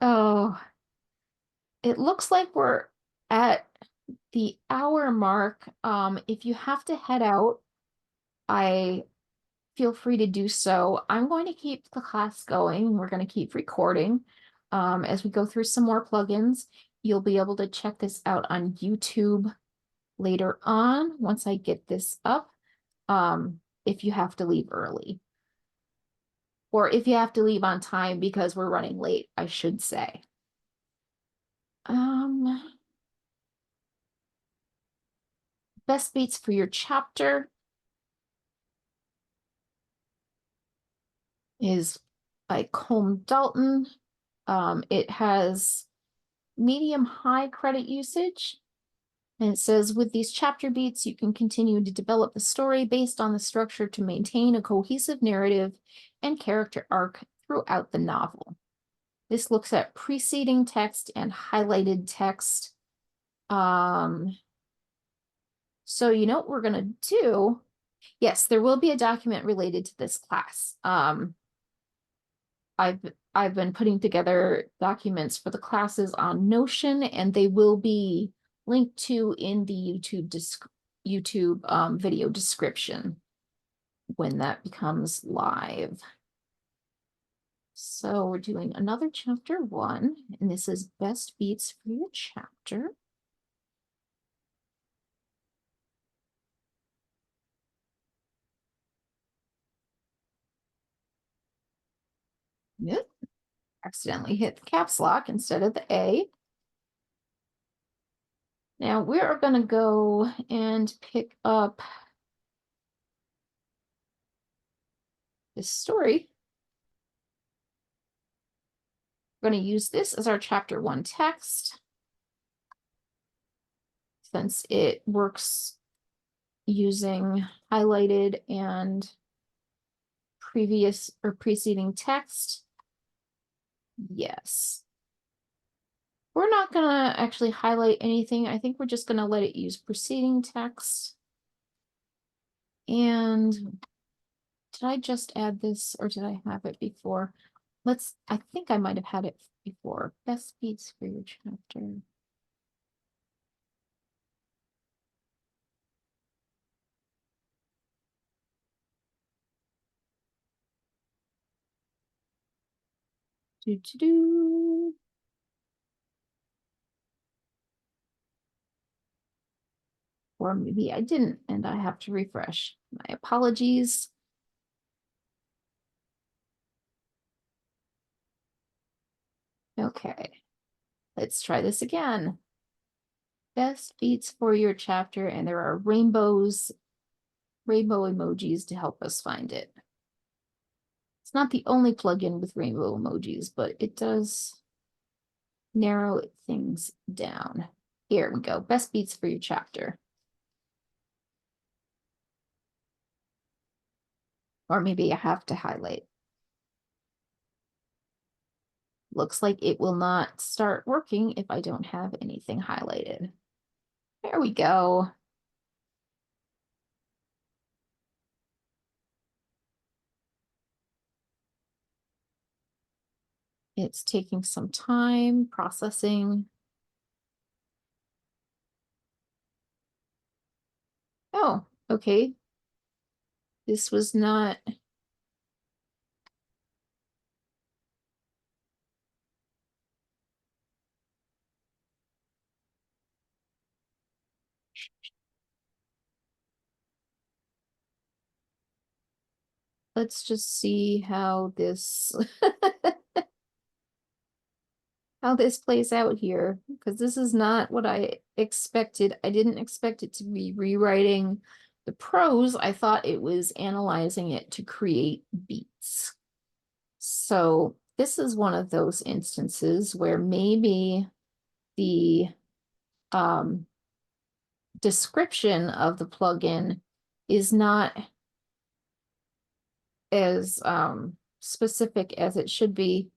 Oh, it looks like we're at the hour mark. If you have to head out, I feel free to do so. I'm going to keep the class going. We're going to keep recording. As we go through some more plugins, you'll be able to check this out on YouTube later on once I get this up. If you have to leave early. Or if you have to leave on time because we're running late, I should say. Best beats for your chapter is by Colm Dalton. It has medium-high credit usage. And it says, with these chapter beats, you can continue to develop the story based on the structure to maintain a cohesive narrative and character arc throughout the novel. This looks at preceding text and highlighted text. So you know what we're gonna do? Yes, there will be a document related to this class. I've I've been putting together documents for the classes on Notion, and they will be linked to in the YouTube video description when that becomes live. So we're doing another chapter 1, and this is best beats for your chapter. Yep. Accidentally hit the caps lock instead of the A. Now we are going to go and pick up this story. We're going to use this as our chapter 1 text, since it works using highlighted and previous or preceding text. Yes. We're not going to actually highlight anything. I think we're just going to let it use preceding text. And did I just add this, or did I have it before? I think I might have had it before. Best beats for your chapter. Do. Or maybe I didn't, and I have to refresh. My apologies. Okay, let's try this again. Best beats for your chapter, and there are rainbow emojis to help us find it. It's not the only plugin with rainbow emojis, but it does narrow things down. Here we go. Best beats for your chapter. Or maybe I have to highlight. Looks like it will not start working if I don't have anything highlighted. There we go. It's taking some time processing. Oh, okay. This was not. Let's just see how this how this plays out here, because this is not what I expected. I didn't expect it to be rewriting the prose. I thought it was analyzing it to create beats. So this is one of those instances where maybe the description of the plugin is not as specific as it should be.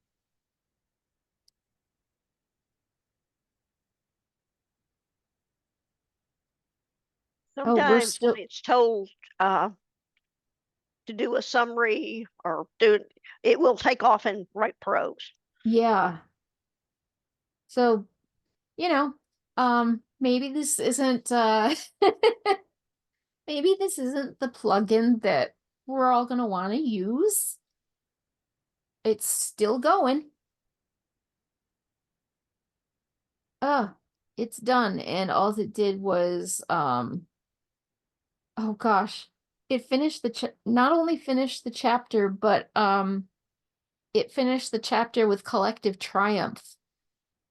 Sometimes when it's told to do a summary or it will take off and write prose. Yeah. So, maybe this isn't maybe this isn't the plugin that we're all gonna want to use. It's still going. It's done, and all it did was oh gosh, it finished not only finished the chapter, but it finished the chapter with collective triumph.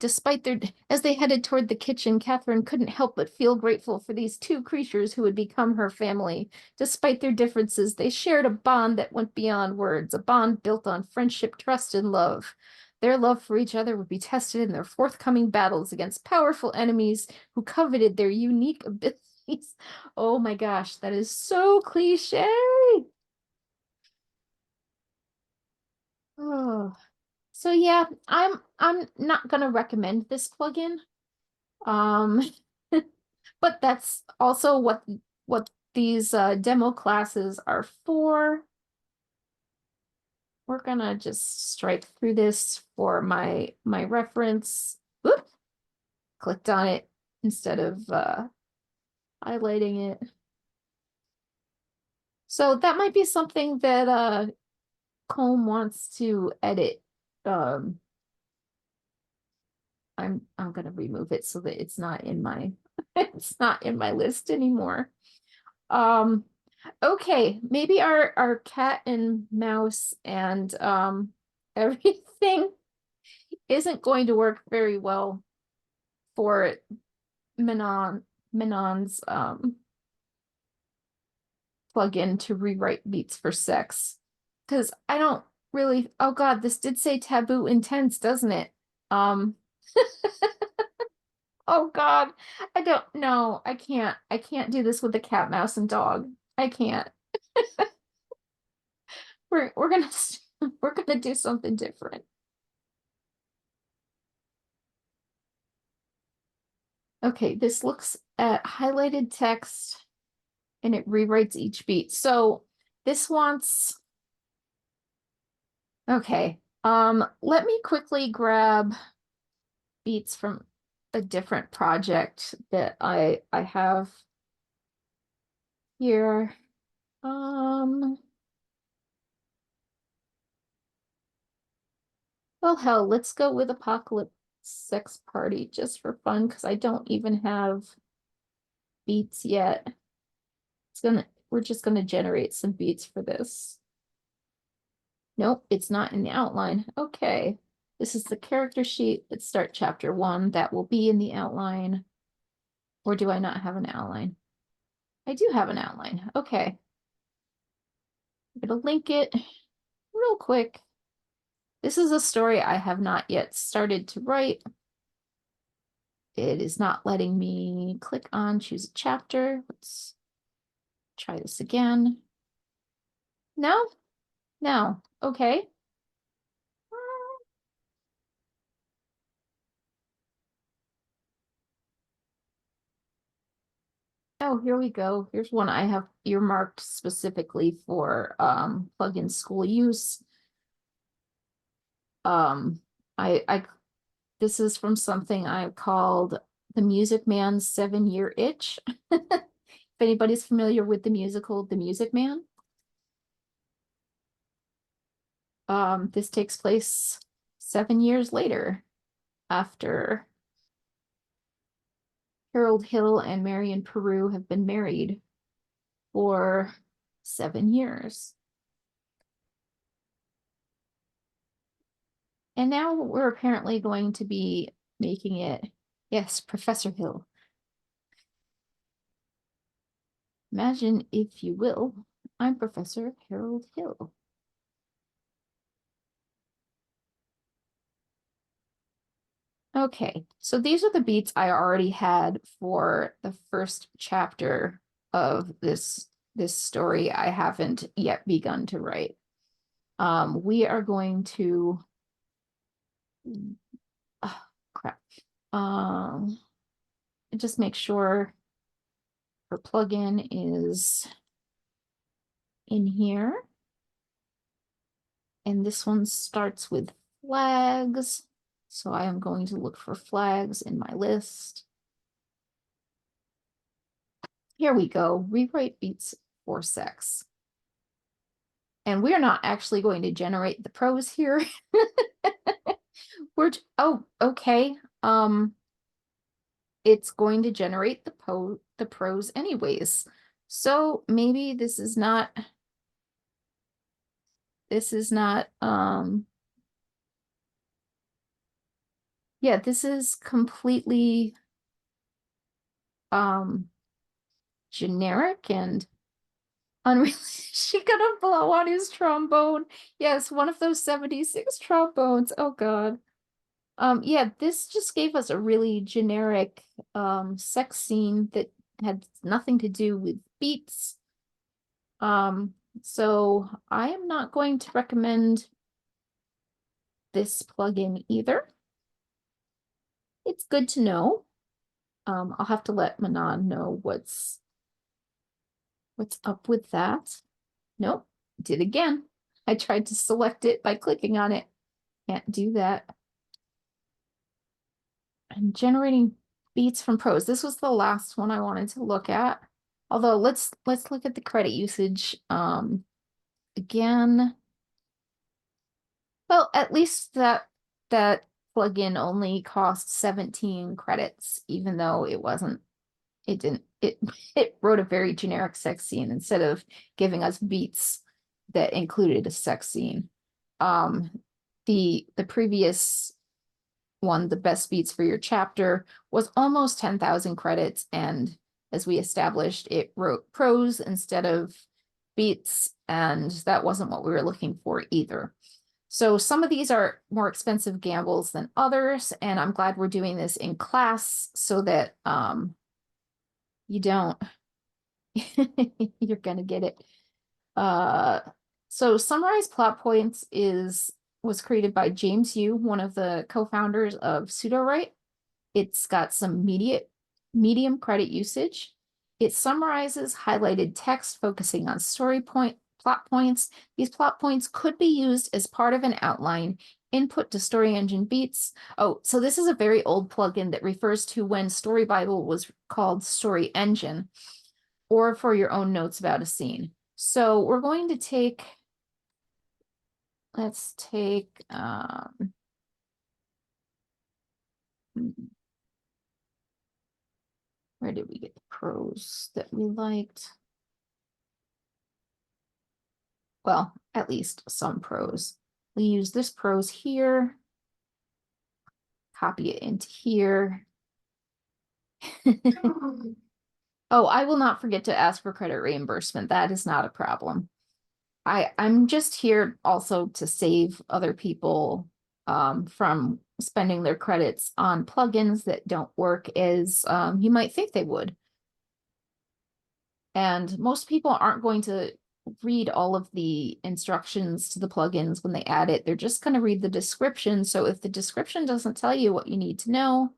Despite as they headed toward the kitchen, Catherine couldn't help but feel grateful for these two creatures who would become her family. Despite their differences, they shared a bond that went beyond words, a bond built on friendship, trust, and love. Their love for each other would be tested in their forthcoming battles against powerful enemies who coveted their unique abilities. Oh my gosh, that is so cliche. Oh. So yeah, I'm not gonna recommend this plugin. But that's also what these demo classes are for. we're gonna just strike through this for my reference. Whoop! Clicked on it instead of highlighting it. So that might be something that Comb wants to edit. I'm gonna remove it so that it's not in my it's not in my list anymore. Okay, maybe our cat and mouse and everything isn't going to work very well for Minon's plugin to rewrite beats for sex. Because I don't really, oh God, this did say taboo intense, doesn't it? Oh God, I don't know. I can't do this with the cat, mouse, and dog. I can't. We're gonna we're gonna do something different. Okay, this looks at highlighted text and it rewrites each beat. So this wants, okay, let me quickly grab beats from a different project that I have here. Well, hell, let's go with Apocalypse Sex Party just for fun because I don't even have beats yet. We're just gonna generate some beats for this. Nope, it's not in the outline. Okay. This is the character sheet. Let's start chapter 1. That will be in the outline. Or do I not have an outline? I do have an outline. Okay. I'm gonna link it real quick. This is a story I have not yet started to write. It is not letting me click on choose a chapter. Let's try this again. No? No. Okay. Oh, here we go. Here's one I have earmarked specifically for plugin school use. I this is from something I called The Music Man's 7-Year Itch. If anybody's familiar with the musical The Music Man. This takes place 7 years later after Harold Hill and Marion Peru have been married for 7 years. And now we're apparently going to be making it, yes, Professor Hill. Imagine, if you will, I'm Professor Harold Hill. Okay, so these are the beats I already had for the first chapter of this story I haven't yet begun to write. We are going to, oh, crap. Just make sure her plugin is in here. And this one starts with flags. So I am going to look for flags in my list. Here we go, rewrite beats for sex. And we're not actually going to generate the prose here. Oh, okay. It's going to generate the prose anyways. So maybe this is not yeah, this is completely generic and unreal. She gonna blow on his trombone. Yes, one of those 76 trombones. Oh God. Yeah, this just gave us a really generic sex scene that had nothing to do with beats. So I am not going to recommend this plugin either. It's good to know. I'll have to let Manon know what's up with that. Nope, did again. I tried to select it by clicking on it. Can't do that. And generating beats from prose. This was the last one I wanted to look at. Although let's look at the credit usage again. Well, at least that plugin only cost 17 credits, even though it wrote a very generic sex scene instead of giving us beats that included a sex scene. The previous one, the best beats for your chapter, was almost 10,000 credits, and as we established, it wrote prose instead of beats, and that wasn't what we were looking for either. So some of these are more expensive gambles than others, and I'm glad we're doing this in class so that you don't you're gonna get it. So summarize plot points was created by James Yu, one of the co-founders of Sudowrite. It's got some medium credit usage. It summarizes highlighted text focusing on plot points. These plot points could be used as part of an outline, input to story engine beats. Oh, so this is a very old plugin that refers to when Story Bible was called Story Engine, or for your own notes about a scene. So we're going to take, let's take, where did we get the prose that we liked? Well, at least some prose. We use this prose here, copy it into here. Oh, I will not forget to ask for credit reimbursement. That is not a problem. I'm just here also to save other people from spending their credits on plugins that don't work as you might think they would. And most people aren't going to read all of the instructions to the plugins when they add it. They're just going to read the description. So if the description doesn't tell you what you need to know,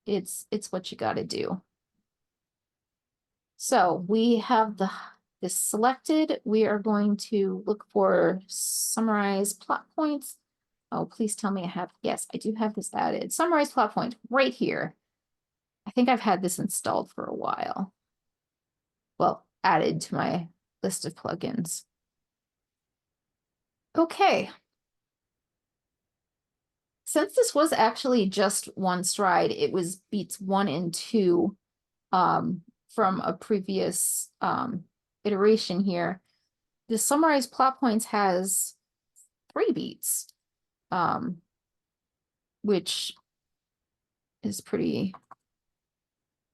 it's what you got to do. So we have this selected. We are going to look for summarize plot points. Oh, please tell me yes, I do have this added. Summarize plot point right here. I think I've had this installed for a while. Well, added to my list of plugins. Okay. Since this was actually just one stride, it was beats 1 and 2 from a previous iteration here. The summarized plot points has 3 beats, which is pretty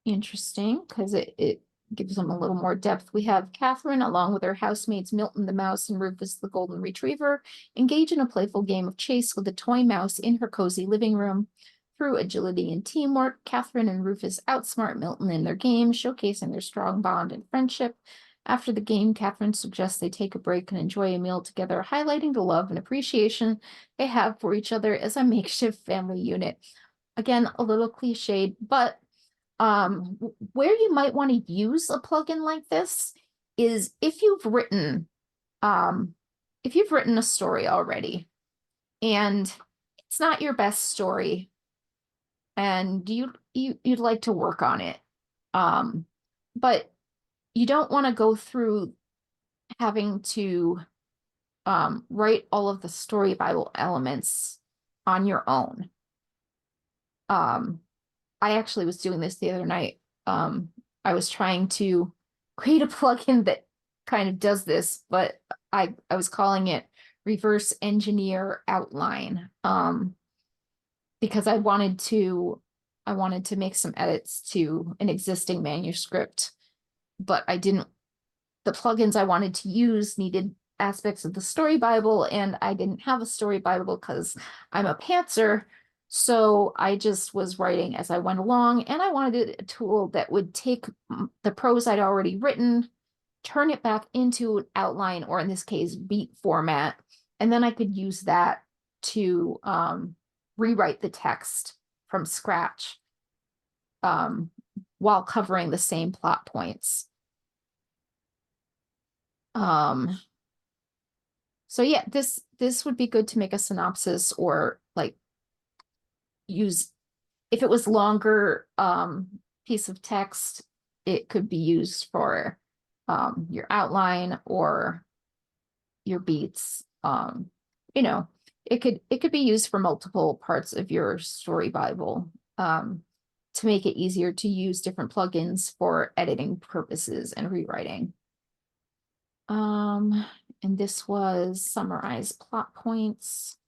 interesting because it gives them a little more depth. We have Catherine, along with her housemates Milton the mouse and Rufus the golden retriever, engage in a playful game of chase with a toy mouse in her cozy living room. Through agility and teamwork, Catherine and Rufus outsmart Milton in their game, showcasing their strong bond and friendship. After the game, Catherine suggests they take a break and enjoy a meal together, highlighting the love and appreciation they have for each other as a makeshift family unit. Again, a little cliched, but where you might want to use a plugin like this is if you've written a story already and it's not your best story and you'd like to work on it, but you don't want to go through having to write all of the Story Bible elements on your own. I actually was doing this the other night. I was trying to create a plugin that kind of does this, but I was calling it Reverse Engineer Outline, because I wanted to make some edits to an existing manuscript, but the plugins I wanted to use needed aspects of the Story Bible, and I didn't have a Story Bible because I'm a pantser. So I just was writing as I went along, and I wanted a tool that would take the prose I'd already written, turn it back into an outline, or in this case, beat format, and then I could use that to rewrite the text from scratch while covering the same plot points. So yeah, this would be good to make a synopsis or like use, if it was longer piece of text, it could be used for your outline or your beats. You know, it could be used for multiple parts of your story Bible to make it easier to use different plugins for editing purposes and rewriting. And this was summarize plot points.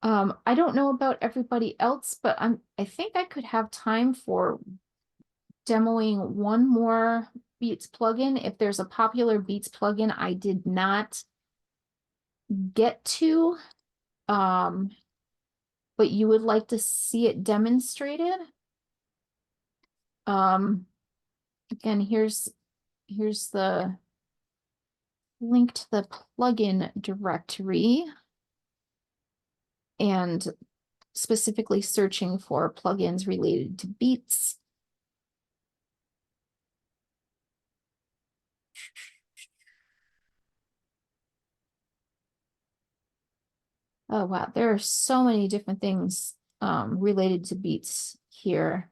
I don't know about everybody else, but I think I could have time for demoing one more Beats plugin. If there's a popular Beats plugin I did not get to, but you would like to see it demonstrated. Again, here's the link to the plugin directory, and specifically searching for plugins related to Beats. Oh, wow. There are so many different things related to Beats here.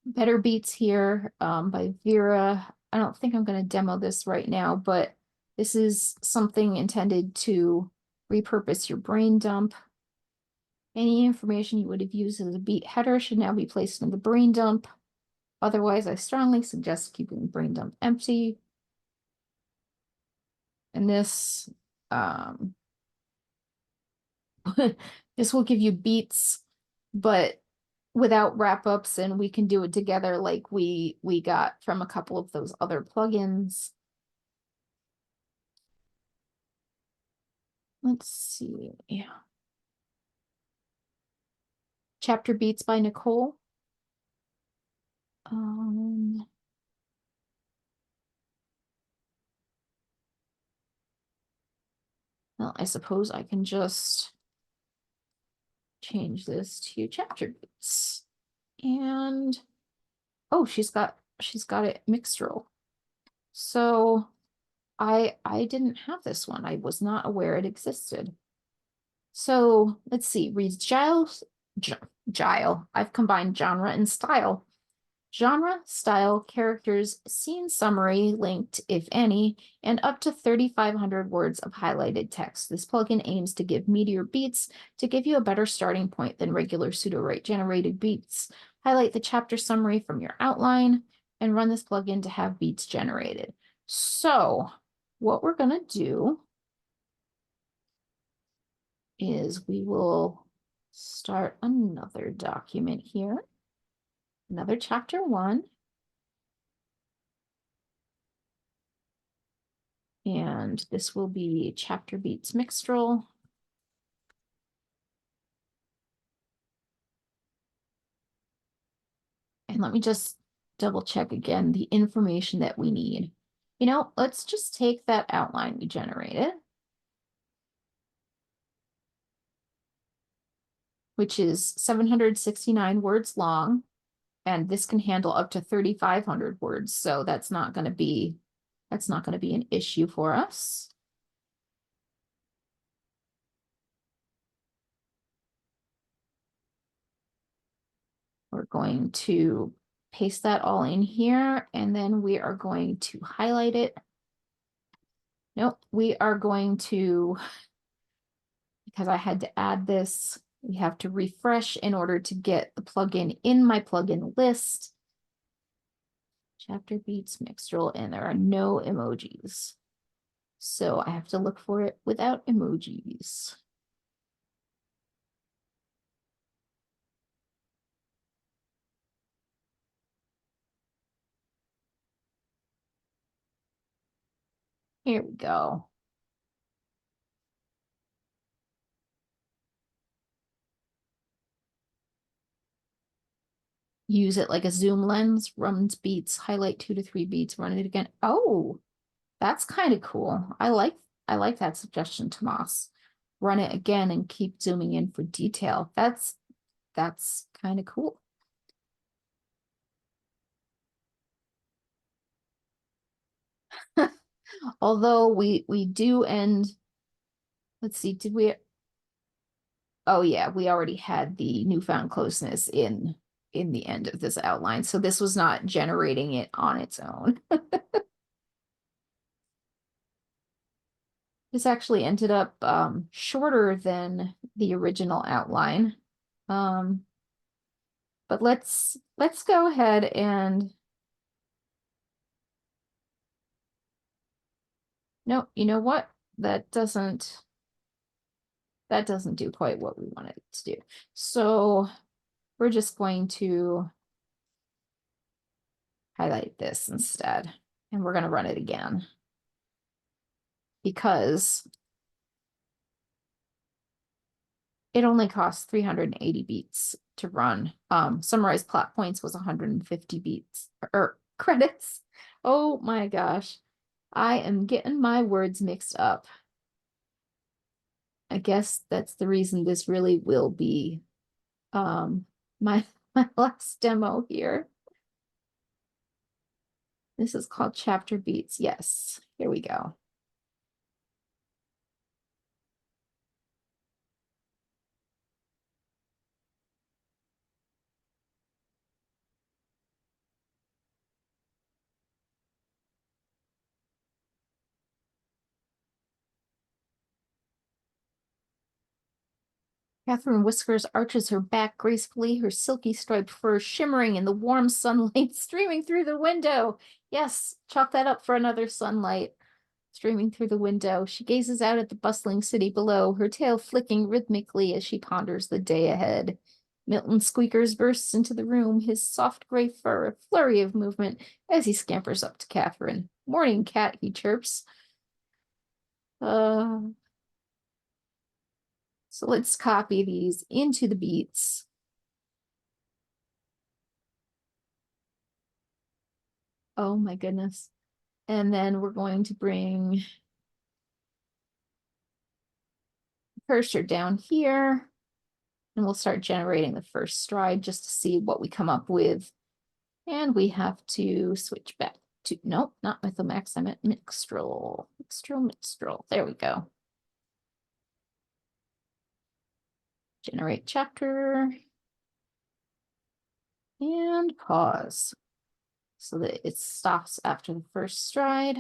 Better Beats here by Vera. I don't think I'm going to demo this right now, but this is something intended to repurpose your brain dump. Any information you would have used as a beat header should now be placed in the brain dump. Otherwise, I strongly suggest keeping the brain dump empty. And this, this will give you beats, but without wrap-ups, and we can do it together like we got from a couple of those other plugins. Let's see. Chapter Beats by Nicole. Well, I suppose I can just change this to chapter beats. And oh, she's got it mixtural. So I didn't have this one. I was not aware it existed. So let's see, read Gile. I've combined genre and style. Genre, style, characters, scene summary, linked, if any, and up to 3,500 words of highlighted text. This plugin aims to give meatier beats to give you a better starting point than regular Sudowrite generated beats. Highlight the chapter summary from your outline and run this plugin to have beats generated. So what we're going to do is we will start another document here. Another chapter 1. And this will be chapter beats mixtural. And let me just double check again the information that we need. You know, let's just take that outline we generated, which is 769 words long. And this can handle up to 3,500 words. So that's not going to be an issue for us. We're going to paste that all in here, and then we are going to highlight it. Nope, we are going to, because I had to add this, we have to refresh in order to get the plugin in my plugin list. Chapter beats mixtural, and there are no emojis. So I have to look for it without emojis. Here we go. Use it like a zoom lens, runs beats, highlight 2 to 3 beats, run it again. Oh, that's kind of cool. I I like that suggestion, Tomas. Run it again and keep zooming in for detail. That's kind of cool. Although we do end, let's see, did we? Oh yeah, we already had the newfound closeness in the end of this outline, so this was not generating it on its own. This actually ended up shorter than the original outline. But let's go ahead and no, you know what? That doesn't do quite what we wanted it to do. So we're just going to highlight this instead, and we're going to run it again because it only costs 380 beats to run. Summarized plot points was 150 beats or credits. Oh my gosh. I am getting my words mixed up. I guess that's the reason this really will be my last demo here. This is called chapter beats. Yes, here we go. Catherine Whiskers arches her back gracefully, her silky striped fur shimmering in the warm sunlight streaming through the window. Yes, chalk that up for another sunlight streaming through the window. She gazes out at the bustling city below, her tail flicking rhythmically as she ponders the day ahead. Milton Squeakers bursts into the room, his soft gray fur a flurry of movement as he scampers up to Catherine. Morning, cat, he chirps. So let's copy these into the beats. Oh my goodness. And then we're going to bring cursor down here, and we'll start generating the first stride just to see what we come up with. And we have to switch back to, nope, not Mythomax, I meant Mixtral. Mixtral. There we go. Generate chapter. And pause so that it stops after the first stride.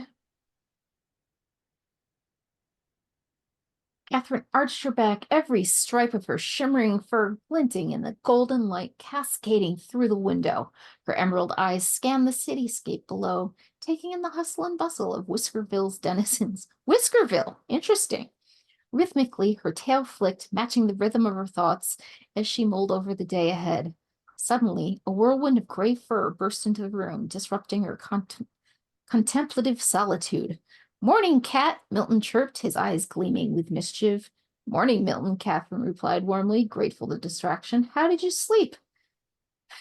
Catherine arched her back, every stripe of her shimmering fur glinting in the golden light cascading through the window. Her emerald eyes scanned the cityscape below, taking in the hustle and bustle of Whiskerville's denizens. Whiskerville! Interesting. Rhythmically, her tail flicked, matching the rhythm of her thoughts as she mulled over the day ahead. Suddenly, a whirlwind of gray fur burst into the room, disrupting her contemplative solitude. Morning, cat, Milton chirped, his eyes gleaming with mischief. Morning, Milton, Catherine replied warmly, grateful to distraction. How did you sleep?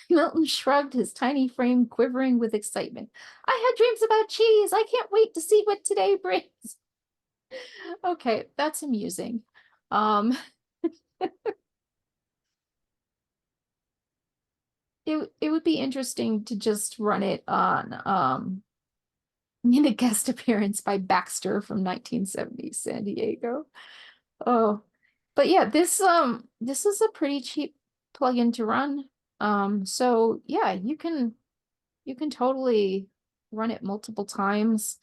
Milton shrugged, his tiny frame quivering with excitement. I had dreams about cheese. I can't wait to see what today brings. Okay, that's amusing. It would be interesting to just run it on in a guest appearance by Baxter from 1970 San Diego. Oh, but yeah, this is a pretty cheap plugin to run. So yeah, you can totally run it multiple times.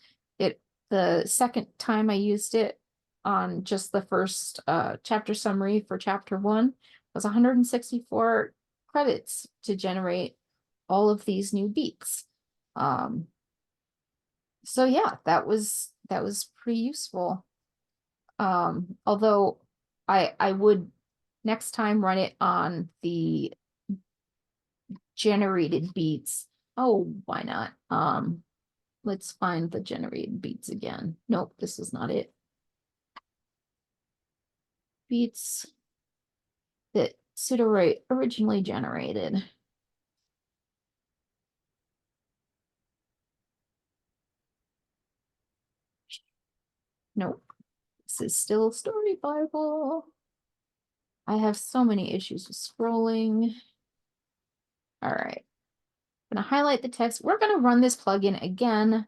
The second time I used it on just the first chapter summary for chapter 1 was 164 credits to generate all of these new beats. So yeah, that was pretty useful. Although I would next time run it on the generated beats. Oh, why not? Let's find the generated beats again. Nope, this is not it. Beats that Sudowrite originally generated. Nope. This is still Story Bible. I have so many issues with scrolling. All right. I'm going to highlight the text. We're going to run this plugin again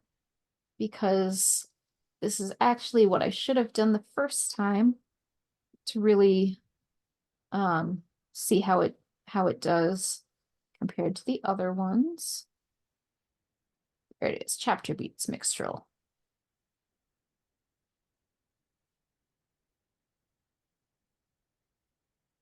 because this is actually what I should have done the first time to really see how it does compared to the other ones. There it is, chapter beats mixtral.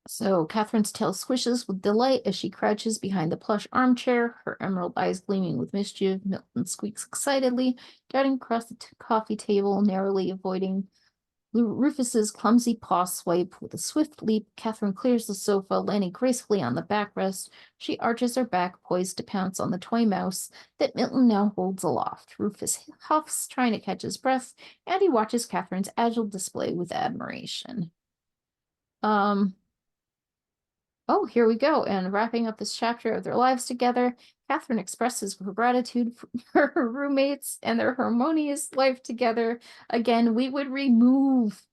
So Catherine's tail swishes with delight as she crouches behind the plush armchair, her emerald eyes gleaming with mischief. Milton squeaks excitedly, darting across the coffee table, narrowly avoiding Rufus's clumsy paw swipe. With a swift leap, Catherine clears the sofa, landing gracefully on the backrest. She arches her back, poised to pounce on the toy mouse that Milton now holds aloft. Rufus huffs, trying to catch his breath, and he watches Catherine's agile display with admiration. Oh, here we go. And wrapping up this chapter of their lives together, Catherine expresses her gratitude for her roommates and their harmonious life together. Again, we would remove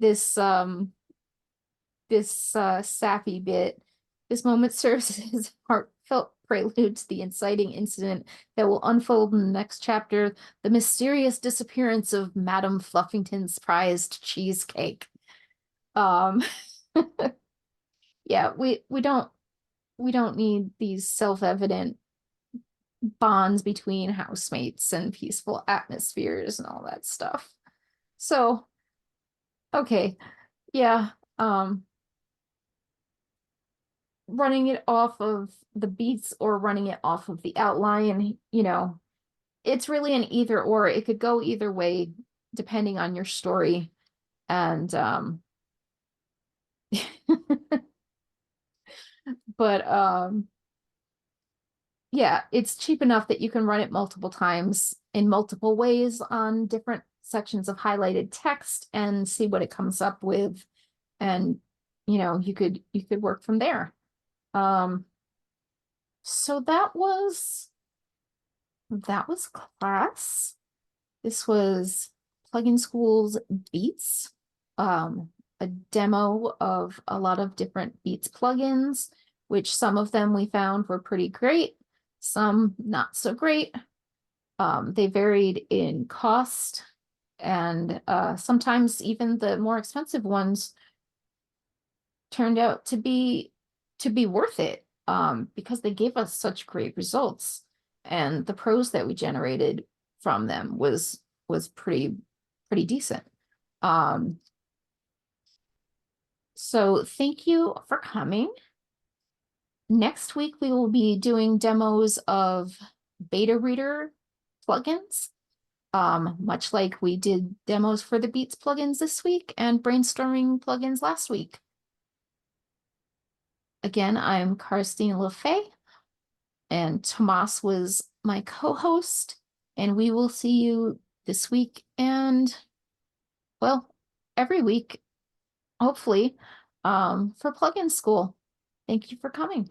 this sappy bit. This moment serves as a heartfelt prelude to the inciting incident that will unfold in the next chapter, the mysterious disappearance of Madame Fluffington's prized cheesecake. Yeah, we don't need these self-evident bonds between housemates and peaceful atmospheres and all that stuff. So, okay, yeah, running it off of the beats or running it off of the outline, you know, it's really an either or. It could go either way depending on your story. And but yeah, it's cheap enough that you can run it multiple times in multiple ways on different sections of highlighted text and see what it comes up with. And you know, you could work from there. So that was class. This was Plugin School's Beats, a demo of a lot of different Beats plugins, which some of them we found were pretty great, some not so great. They varied in cost, and sometimes even the more expensive ones turned out to be worth it, because they gave us such great results, and the prose that we generated from them was pretty decent. So thank you for coming. Next week we will be doing demos of beta reader plugins, much like we did demos for the Beats plugins this week and brainstorming plugins last week. Again, I'm Karstine LaFay, and Tomas was my co-host, and we will see you this week and, well, every week, hopefully, for Plugin School. Thank you for coming.